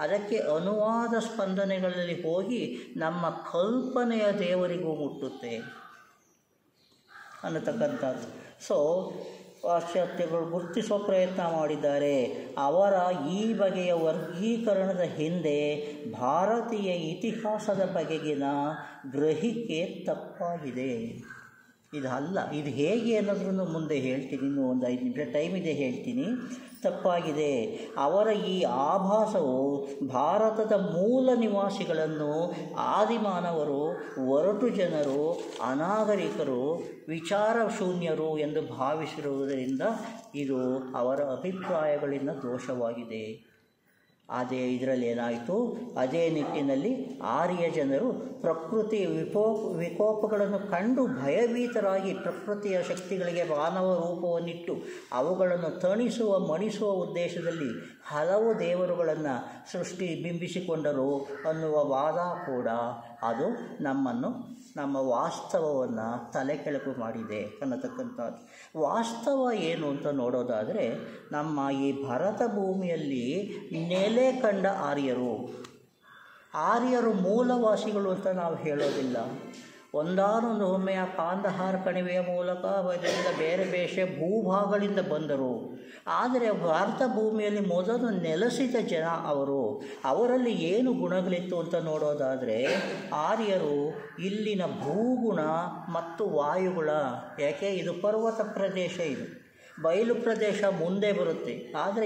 ಅದಕ್ಕೆ ಅನುವಾದ ಸ್ಪಂದನೆಗಳಲ್ಲಿ ಹೋಗಿ ನಮ್ಮ ಕಲ್ಪನೆಯ ದೇವರಿಗೂ ಮುಟ್ಟುತ್ತೆ ಅನ್ನತಕ್ಕಂಥದ್ದು. ಪಾಶ್ಚಾತ್ಯಗಳು ಗುರುತಿಸುವ ಪ್ರಯತ್ನ ಮಾಡಿದ್ದಾರೆ. ಅವರ ಈ ಬಗೆಯ ವರ್ಗೀಕರಣದ ಹಿಂದೆ ಭಾರತೀಯ ಇತಿಹಾಸದ ಬಗೆಗಿನ ಗ್ರಹಿಕೆ ತಪ್ಪಾಗಿದೆ. ಇದು ಹೇಗೆ ಅನ್ನೋದ್ರೂ ಮುಂದೆ ಹೇಳ್ತೀನಿ, ಇನ್ನೂ ಒಂದು 5 ನಿಮಿಷ ಟೈಮ್ ಇದೆ, ಹೇಳ್ತೀನಿ. ತಪ್ಪಾಗಿದೆ. ಅವರ ಈ ಆಭಾಸವು ಭಾರತದ ಮೂಲ ನಿವಾಸಿಗಳನ್ನು ಆದಿಮಾನವರು, ಒರಟು ಜನರು, ಅನಾಗರಿಕರು, ವಿಚಾರ ಶೂನ್ಯರು ಎಂದು ಭಾವಿಸಿರುವುದರಿಂದ ಇದು ಅವರ ಅಭಿಪ್ರಾಯಗಳಿಂದ ದೋಷವಾಗಿದೆ. ಇದರಲ್ಲಿ ಏನಾಯಿತು? ಅದೇ ನಿಟ್ಟಿನಲ್ಲಿ ಆರ್ಯ ಜನರು ಪ್ರಕೃತಿ ವಿಕೋಪಗಳನ್ನು ಕಂಡು ಭಯಭೀತರಾಗಿ ಪ್ರಕೃತಿಯ ಶಕ್ತಿಗಳಿಗೆ ಮಾನವ ರೂಪವನ್ನಿಟ್ಟು ಅವುಗಳನ್ನು ಮಣಿಸುವ ಉದ್ದೇಶದಲ್ಲಿ ಹಲವು ದೇವರುಗಳನ್ನು ಬಿಂಬಿಸಿಕೊಂಡರು ಅನ್ನುವ ವಾದ ಕೂಡ ಅದು ನಮ್ಮ ವಾಸ್ತವವನ್ನು ತಲೆಕೆಳಕು ಮಾಡಿದೆ ಅನ್ನತಕ್ಕಂಥದ್ದು. ವಾಸ್ತವ ಏನು ಅಂತ ನೋಡೋದಾದರೆ, ನಮ್ಮ ಈ ಭರತ ಭೂಮಿಯಲ್ಲಿ ನೆಲೆ ಕಂಡ ಆರ್ಯರು ಮೂಲವಾಸಿಗಳು ಅಂತ ನಾವು ಹೇಳೋದಿಲ್ಲ. ಒಂದಾನೊಂದು ಒಮ್ಮೆ ಆ ಕಾಂದಹಾರ ಕಣಿವೆಯ ಮೂಲಕ ಅದರಿಂದ ಬೇರೆ ಬೇರೆ ಭೂಭಾಗಗಳಿಂದ ಬಂದರು. ಆದರೆ ಭಾರತ ಭೂಮಿಯಲ್ಲಿ ಮೊದಲು ನೆಲೆಸಿದ ಜನ ಅವರಲ್ಲಿ ಏನು ಗುಣಗಳಿತ್ತು ಅಂತ ನೋಡೋದಾದರೆ, ಆರ್ಯರು ಇಲ್ಲಿನ ಭೂಗುಣ ಮತ್ತು ವಾಯುಗುಣ, ಯಾಕೆ ಇದು ಪರ್ವತ ಪ್ರದೇಶ, ಇದು ಬಯಲು ಪ್ರದೇಶ ಮುಂದೆ ಬರುತ್ತೆ. ಆದರೆ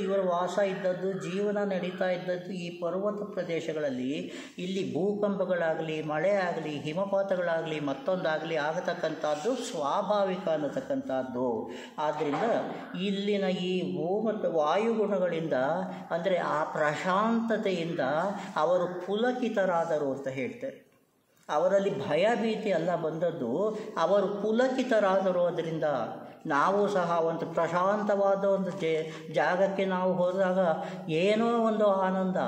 ಇವರ ವಾಸ ಇದ್ದದ್ದು, ಜೀವನ ನಡೀತಾ ಇದ್ದದ್ದು ಈ ಪರ್ವತ ಪ್ರದೇಶಗಳಲ್ಲಿ. ಇಲ್ಲಿ ಭೂಕಂಪಗಳಾಗಲಿ, ಮಳೆ ಆಗಲಿ, ಹಿಮಪಾತಗಳಾಗಲಿ, ಮತ್ತೊಂದಾಗಲಿ ಆಗತಕ್ಕಂಥದ್ದು ಸ್ವಾಭಾವಿಕ ಅನ್ನತಕ್ಕಂಥದ್ದು. ಆದ್ದರಿಂದ ಇಲ್ಲಿನ ಈ ಭೂ ಮತ್ತು ವಾಯುಗುಣಗಳಿಂದ, ಅಂದರೆ ಆ ಪ್ರಶಾಂತತೆಯಿಂದ ಅವರು ಪುಲಕಿತರಾದರು ಅಂತ ಹೇಳ್ತಾರೆ. ಅವರಲ್ಲಿ ಭಯಭೀತಿ ಅಲ್ಲ ಬಂದದ್ದು, ಅವರು ಪುಲಕಿತರಾದರು. ಅದರಿಂದ ನಾವು ಸಹ ಒಂದು ಪ್ರಶಾಂತವಾದ ಒಂದು ಜಾಗಕ್ಕೆ ನಾವು ಹೋದಾಗ ಏನೋ ಒಂದು ಆನಂದ,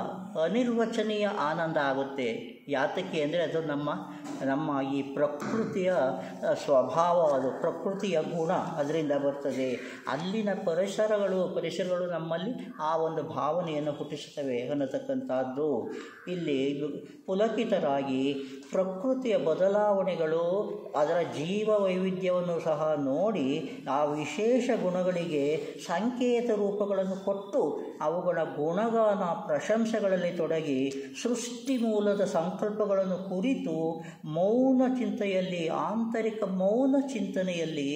ಅನಿರ್ವಚನೀಯ ಆನಂದ ಆಗುತ್ತೆ. ಯಾತಕ್ಕೆ ಅಂದರೆ ಅದು ನಮ್ಮ ಈ ಪ್ರಕೃತಿಯ ಸ್ವಭಾವ, ಅದು ಪ್ರಕೃತಿಯ ಗುಣ, ಅದರಿಂದ ಬರ್ತದೆ. ಅಲ್ಲಿನ ಪರಿಸರಗಳು ನಮ್ಮಲ್ಲಿ ಆ ಒಂದು ಭಾವನೆಯನ್ನು ಹುಟ್ಟಿಸುತ್ತವೆ ಅನ್ನತಕ್ಕಂಥದ್ದು. ಇಲ್ಲಿ ಪುಲಕಿತರಾಗಿ ಪ್ರಕೃತಿಯ ಬದಲಾವಣೆಗಳು, ಅದರ ಜೀವ ವೈವಿಧ್ಯವನ್ನು ಸಹ ನೋಡಿ ಆ ವಿಶೇಷ ಗುಣಗಳಿಗೆ ಸಂಕೇತ ರೂಪಗಳನ್ನು ಕೊಟ್ಟು ಅವುಗಳ ಗುಣಗಾನ ಪ್ರಶಂಸೆಗಳಲ್ಲಿ ತೊಡಗಿ ಸೃಷ್ಟಿ ಮೂಲದ ಸಂಕಲ್ಪಗಳನ್ನು ಕುರಿತು ಮೌನ ಚಿಂತೆಯಲ್ಲಿ, ಆಂತರಿಕ ಮೌನ ಚಿಂತನೆಯಲ್ಲಿ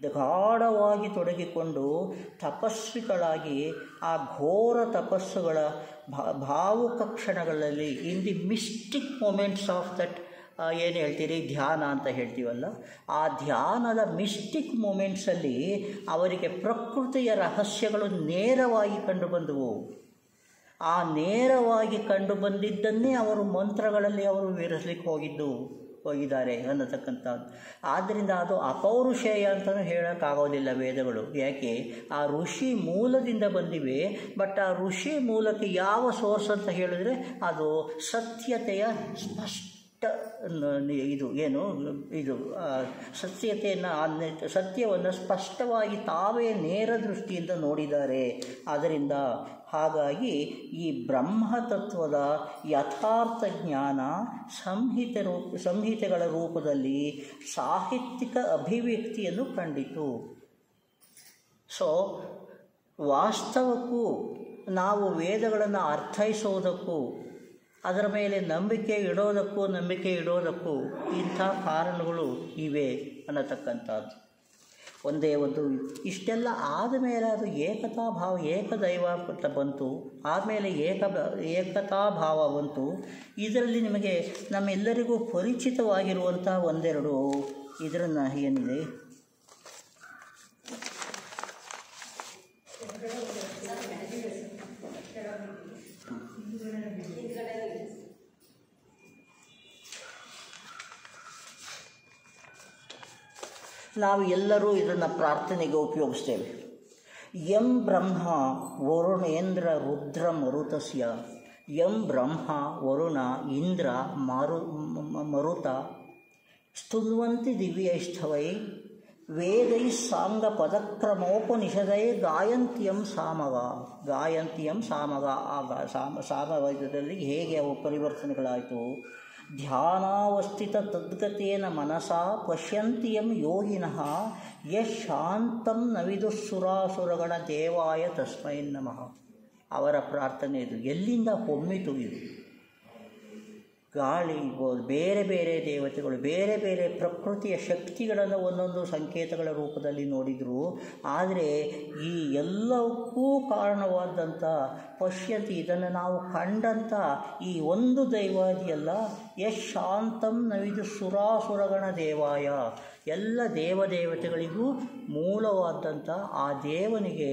ಗಾಢವಾಗಿ ತೊಡಗಿಕೊಂಡು ತಪಸ್ವಿಗಳಾಗಿ ಆ ಘೋರ ತಪಸ್ಸುಗಳ ಭಾವುಕ ಕ್ಷಣಗಳಲ್ಲಿ, in the mistake moments of that, ಏನು ಹೇಳ್ತೀರಿ, ಧ್ಯಾನ ಅಂತ ಹೇಳ್ತೀವಲ್ಲ, ಆ ಧ್ಯಾನದ ಮಿಸ್ಟಿಕ್ ಮೂಮೆಂಟ್ಸಲ್ಲಿ ಅವರಿಗೆ ಪ್ರಕೃತಿಯ ರಹಸ್ಯಗಳು ನೇರವಾಗಿ ಕಂಡುಬಂದವು. ಆ ನೇರವಾಗಿ ಕಂಡು ಬಂದಿದ್ದನ್ನೇ ಅವರು ಮಂತ್ರಗಳಲ್ಲಿ ವಿವರಿಸಲಿಕ್ಕೆ ಹೋಗಿದ್ದು. ಹೋಗಿದ್ದಾರೆ ಅನ್ನತಕ್ಕಂಥದ್ದು. ಆದ್ದರಿಂದ ಅದು ಅಪೌರುಷೇಯ ಅಂತಲೂ ಹೇಳೋಕ್ಕಾಗೋದಿಲ್ಲ ವೇದಗಳು. ಯಾಕೆ? ಆ ಋಷಿ ಮೂಲದಿಂದ ಬಂದಿವೆ. ಬಟ್ ಆ ಋಷಿ ಮೂಲಕ್ಕೆ ಯಾವ ಸೋರ್ಸ್ ಅಂತ ಹೇಳಿದ್ರೆ ಅದು ಸತ್ಯತೆಯ ಸ್ಪಷ್ಟ ಇದು ಏನು ಇದು ಸತ್ಯವನ್ನು ಸ್ಪಷ್ಟವಾಗಿ ತಾವೇ ನೇರ ದೃಷ್ಟಿಯಿಂದ ನೋಡಿದ್ದಾರೆ. ಅದರಿಂದ ಹಾಗಾಗಿ ಈ ಬ್ರಹ್ಮತತ್ವದ ಯಥಾರ್ಥ ಜ್ಞಾನ ಸಂಹಿತೆಗಳ ರೂಪದಲ್ಲಿ ಸಾಹಿತ್ಯಿಕ ಅಭಿವ್ಯಕ್ತಿಯನ್ನು ಕಂಡಿತು. ಸೊ ವಾಸ್ತವಕ್ಕೂ ನಾವು ವೇದಗಳನ್ನು ಅರ್ಥೈಸೋದಕ್ಕೂ ಅದರ ಮೇಲೆ ನಂಬಿಕೆ ಇಡೋದಕ್ಕೂ ಇಂಥ ಕಾರಣಗಳು ಇವೆ ಅನ್ನತಕ್ಕಂಥದ್ದು. ಒಂದೇ ಒಂದು ಇಷ್ಟೆಲ್ಲ ಆದಮೇಲೆ ಅದು ಏಕತಾಭಾವ ಏಕದೈವ ಅಂತ ಬಂತು. ಆದಮೇಲೆ ಏಕತಾಭಾವ ಬಂತು. ಇದರಲ್ಲಿ ನಿಮಗೆ ನಮ್ಮೆಲ್ಲರಿಗೂ ಪರಿಚಿತವಾಗಿರುವಂಥ ಒಂದೆರಡು ಇದರನ್ನು ಏನಿದೆ ನಾವು ಎಲ್ಲರೂ ಇದನ್ನು ಪ್ರಾರ್ಥನೆಗೆ ಉಪಯೋಗಿಸ್ತೇವೆ. ಯಂ ಬ್ರಹ್ಮ ವರುಣೇಂದ್ರ ರುದ್ರ ಮರುತಸ್ಯ ಯಂ ಬ್ರಹ್ಮ ವರುಣ ಇಂದ್ರ ಮರುತ ಸ್ತುನ್ವಂತಿ ದಿವ್ಯೈಷ್ಠವೈ ವೇದೈ ಸಾಂಗ ಪದಕ್ರಮೋಪನಿಷದೈ ಗಾಯಂತಿಯಂ ಸಾಮಗ. ಸಾಮವೇದದಲ್ಲಿ ಹೇಗೆ ಅವು ಪರಿವರ್ತನೆಗಳಾಯಿತು? ಧ್ಯಾನಾವಸ್ಥಿತ ತದ್ಗತೇನ ಮನಸಾ ಪಶ್ಯಂತಿಯಂ ಯೋಗಿನಃ ಯಶಾಂತಂ ನವಿದುಸುರಾಸುರಗಣ ದೇವಾಯ ತಸ್ಮೈ ನಮಃ. ಅವರ ಪ್ರಾರ್ಥನೆ ಇದು. ಎಲ್ಲಿಂದ ಹೊಮ್ಮಿತು ಇದು? ಗಾಳಿ, ಬೇರೆ ಬೇರೆ ದೇವತೆಗಳು, ಬೇರೆ ಬೇರೆ ಪ್ರಕೃತಿಯ ಶಕ್ತಿಗಳನ್ನು ಒಂದೊಂದು ಸಂಕೇತಗಳ ರೂಪದಲ್ಲಿ ನೋಡಿದರು. ಆದರೆ ಈ ಎಲ್ಲಕ್ಕೂ ಕಾರಣವಾದಂಥ ಪಶ್ಯತಿ, ಇದನ್ನು ನಾವು ಕಂಡಂಥ ಈ ಒಂದು ದೈವ ಇದೆಯಲ್ಲ, ಯಶಾಂತಂ ನವಿದು ಸುರಾಸುರಗಣ ದೇವಾಯ, ಎಲ್ಲ ದೇವದೇವತೆಗಳಿಗೂ ಮೂಲವಾದಂಥ ಆ ದೇವನಿಗೆ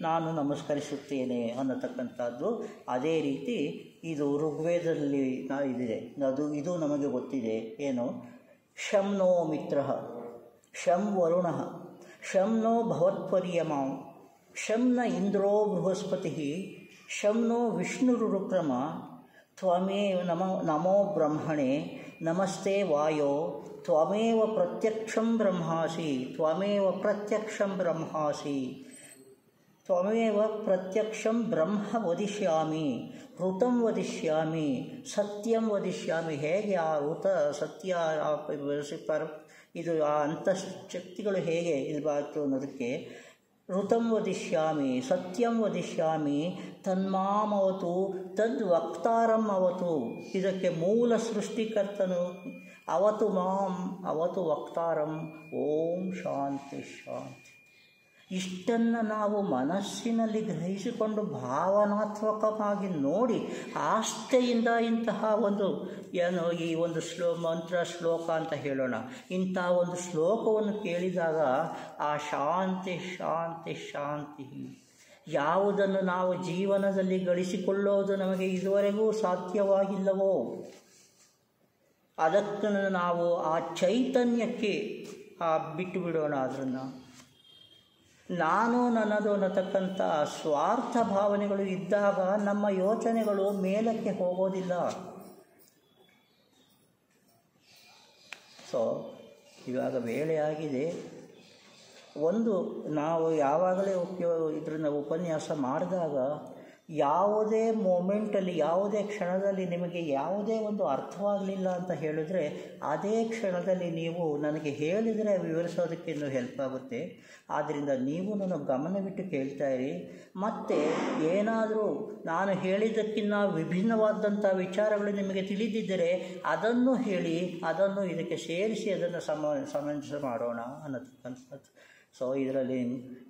ನಾನು ನಮಸ್ಕರಿಸುತ್ತೇನೆ ಅನ್ನತಕ್ಕಂಥದ್ದು. ಅದೇ ರೀತಿ ಇದು ಋಗ್ವೇದದಲ್ಲಿ ಇದಿದೆ. ಇದು ನಮಗೆ ಗೊತ್ತಿದೆ. ಏನು? ಶಂ ನೋ ಮಿತ್ರ, ಶಂ ವರುಣ, ಶಂ ನೋ ಭವತ್ಪರ್ಯಮಾ, ಶಂ ನ ಇಂದ್ರೋ ಬೃಹಸ್ಪತಿ, ಶಂ ನೋ ವಿಷ್ಣುರುಕ್ರಮ, ತ್ವಮೇವ ನಮೋ ಬ್ರಹ್ಮಣೆ, ನಮಸ್ತೆ ವಾಯೋ, ತ್ವಮೇವ ಪ್ರತ್ಯಕ್ಷಂ ಬ್ರಹ್ಮಾಸಿ, ತ್ವಮೇವ ಪ್ರತ್ಯಕ್ಷಂ ಬ್ರಹ್ಮಾಸಿ, ತ್ವಮೇವ ಪ್ರತ್ಯಕ್ಷಂ ಬ್ರಹ್ಮ ವದಿಷ್ಯಾಮಿ, ಋತಂ ವದಿಷ್ಯಾಮಿ, ಸತ್ಯಂ ವದಿಷ್ಯಾಮಿ. ಹೇಗೆ ಆ ಋತ ಸತ್ಯ ಇದು ಆ ಅಂತಃಶಕ್ತಿಗಳು ಹೇಗೆ ಇರಬಾರ್ದು ಅನ್ನೋದಕ್ಕೆ ಋತಂ ವದಿಷ್ಯಾಮಿ, ಸತ್ಯಂ ವದಿಷ್ಯಾಮಿ, ತನ್ಮಾಮವತು ತದ್ವಕ್ತಾರಂ ಅವತು. ಇದಕ್ಕೆ ಮೂಲ ಸೃಷ್ಟಿಕರ್ತನು ಅವತು ಮಾಂ ಅವತು ವಕ್ತಾರಂ. ಓಂ ಶಾಂತಿ ಶಾಂತಿ. ಇಷ್ಟನ್ನು ನಾವು ಮನಸ್ಸಿನಲ್ಲಿ ಗ್ರಹಿಸಿಕೊಂಡು ಭಾವನಾತ್ಮಕವಾಗಿ ನೋಡಿ ಆಸ್ಥೆಯಿಂದ ಇಂತಹ ಒಂದು ಈ ಒಂದು ಮಂತ್ರ ಶ್ಲೋಕ ಅಂತ ಹೇಳೋಣ, ಇಂಥ ಒಂದು ಶ್ಲೋಕವನ್ನು ಕೇಳಿದಾಗ ಆ ಶಾಂತಿ ಶಾಂತಿ ಶಾಂತಿ ಯಾವುದನ್ನು ನಾವು ಜೀವನದಲ್ಲಿ ಗಳಿಸಿಕೊಳ್ಳೋದು ನಮಗೆ ಇದುವರೆಗೂ ಸಾಧ್ಯವಾಗಿಲ್ಲವೋ ಅದಕ್ಕೆ ನಾವು ಆ ಚೈತನ್ಯಕ್ಕೆ ಬಿಟ್ಟು ಬಿಡೋಣ. ಅದನ್ನು ನಾನು ನನ್ನದು ಅನ್ನತಕ್ಕಂಥ ಸ್ವಾರ್ಥ ಭಾವನೆಗಳು ಇದ್ದಾಗ ನಮ್ಮ ಯೋಚನೆಗಳು ಮೇಲಕ್ಕೆ ಹೋಗೋದಿಲ್ಲ. ಸೊ ಇವಾಗ ವೇಳೆ ಆಗಿದೆ. ನಾವು ಯಾವಾಗಲೇ ಇದನ್ನು ಉಪನ್ಯಾಸ ಮಾಡಿದಾಗ ಯಾವುದೇ ಮೂಮೆಂಟಲ್ಲಿ, ಯಾವುದೇ ಕ್ಷಣದಲ್ಲಿ ನಿಮಗೆ ಯಾವುದೇ ಒಂದು ಅರ್ಥವಾಗಲಿಲ್ಲ ಅಂತ ಹೇಳಿದ್ರೆ ಅದೇ ಕ್ಷಣದಲ್ಲಿ ನೀವು ನನಗೆ ಹೇಳಿದರೆ ವಿವರಿಸೋದಕ್ಕೆ ಇನ್ನೂ ಹೆಲ್ಪ್ ಆಗುತ್ತೆ. ಆದ್ದರಿಂದ ನೀವು ನನ್ನ ಗಮನವಿಟ್ಟು ಕೇಳ್ತಾ ಇರಿ. ಮತ್ತು ಏನಾದರೂ ನಾನು ಹೇಳಿದ್ದಕ್ಕಿಂತ ವಿಭಿನ್ನವಾದಂಥ ವಿಚಾರಗಳು ನಿಮಗೆ ತಿಳಿದಿದ್ದರೆ ಅದನ್ನು ಹೇಳಿ, ಅದನ್ನು ಇದಕ್ಕೆ ಸೇರಿಸಿ ಅದನ್ನು ಸಮಂಜಸ ಮಾಡೋಣ ಅನ್ನತಕ್ಕಂಥದ್ದು. ಸೊ ಇದರಲ್ಲಿ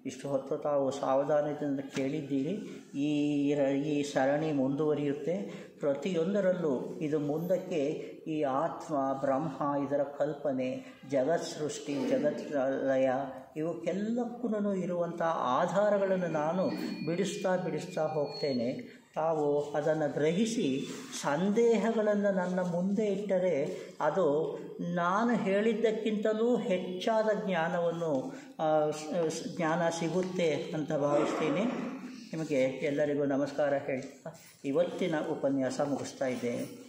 ಇಷ್ಟು ಹೊತ್ತು ತಾವು ಸಾವಧಾನದಿಂದ ಕೇಳಿದ್ದೀರಿ. ಈ ಸರಣಿ ಮುಂದುವರಿಯುತ್ತೆ. ಪ್ರತಿಯೊಂದರಲ್ಲೂ ಇದು ಮುಂದಕ್ಕೆ ಈ ಆತ್ಮ ಬ್ರಹ್ಮ ಇದರ ಕಲ್ಪನೆ, ಜಗತ್ ಸೃಷ್ಟಿ, ಜಗತ್ ಲಯ ಇವಕ್ಕೆಲ್ಲಕ್ಕೂ ಇರುವಂಥ ಆಧಾರಗಳನ್ನು ನಾನು ಬಿಡಿಸ್ತಾ ಹೋಗ್ತೇನೆ. ತಾವು ಅದನ್ನು ಗ್ರಹಿಸಿ ಸಂದೇಹಗಳನ್ನು ನನ್ನ ಮುಂದೆ ಇಟ್ಟರೆ ಅದು ನಾನು ಹೇಳಿದ್ದಕ್ಕಿಂತಲೂ ಹೆಚ್ಚಾದ ಜ್ಞಾನ ಸಿಗುತ್ತೆ ಅಂತ ಭಾವಿಸ್ತೀನಿ. ನಿಮಗೆ ಎಲ್ಲರಿಗೂ ನಮಸ್ಕಾರ ಹೇಳ್ತಾ ಇವತ್ತಿನ ಉಪನ್ಯಾಸ ಮುಗಿಸ್ತಾ ಇದ್ದೇನೆ.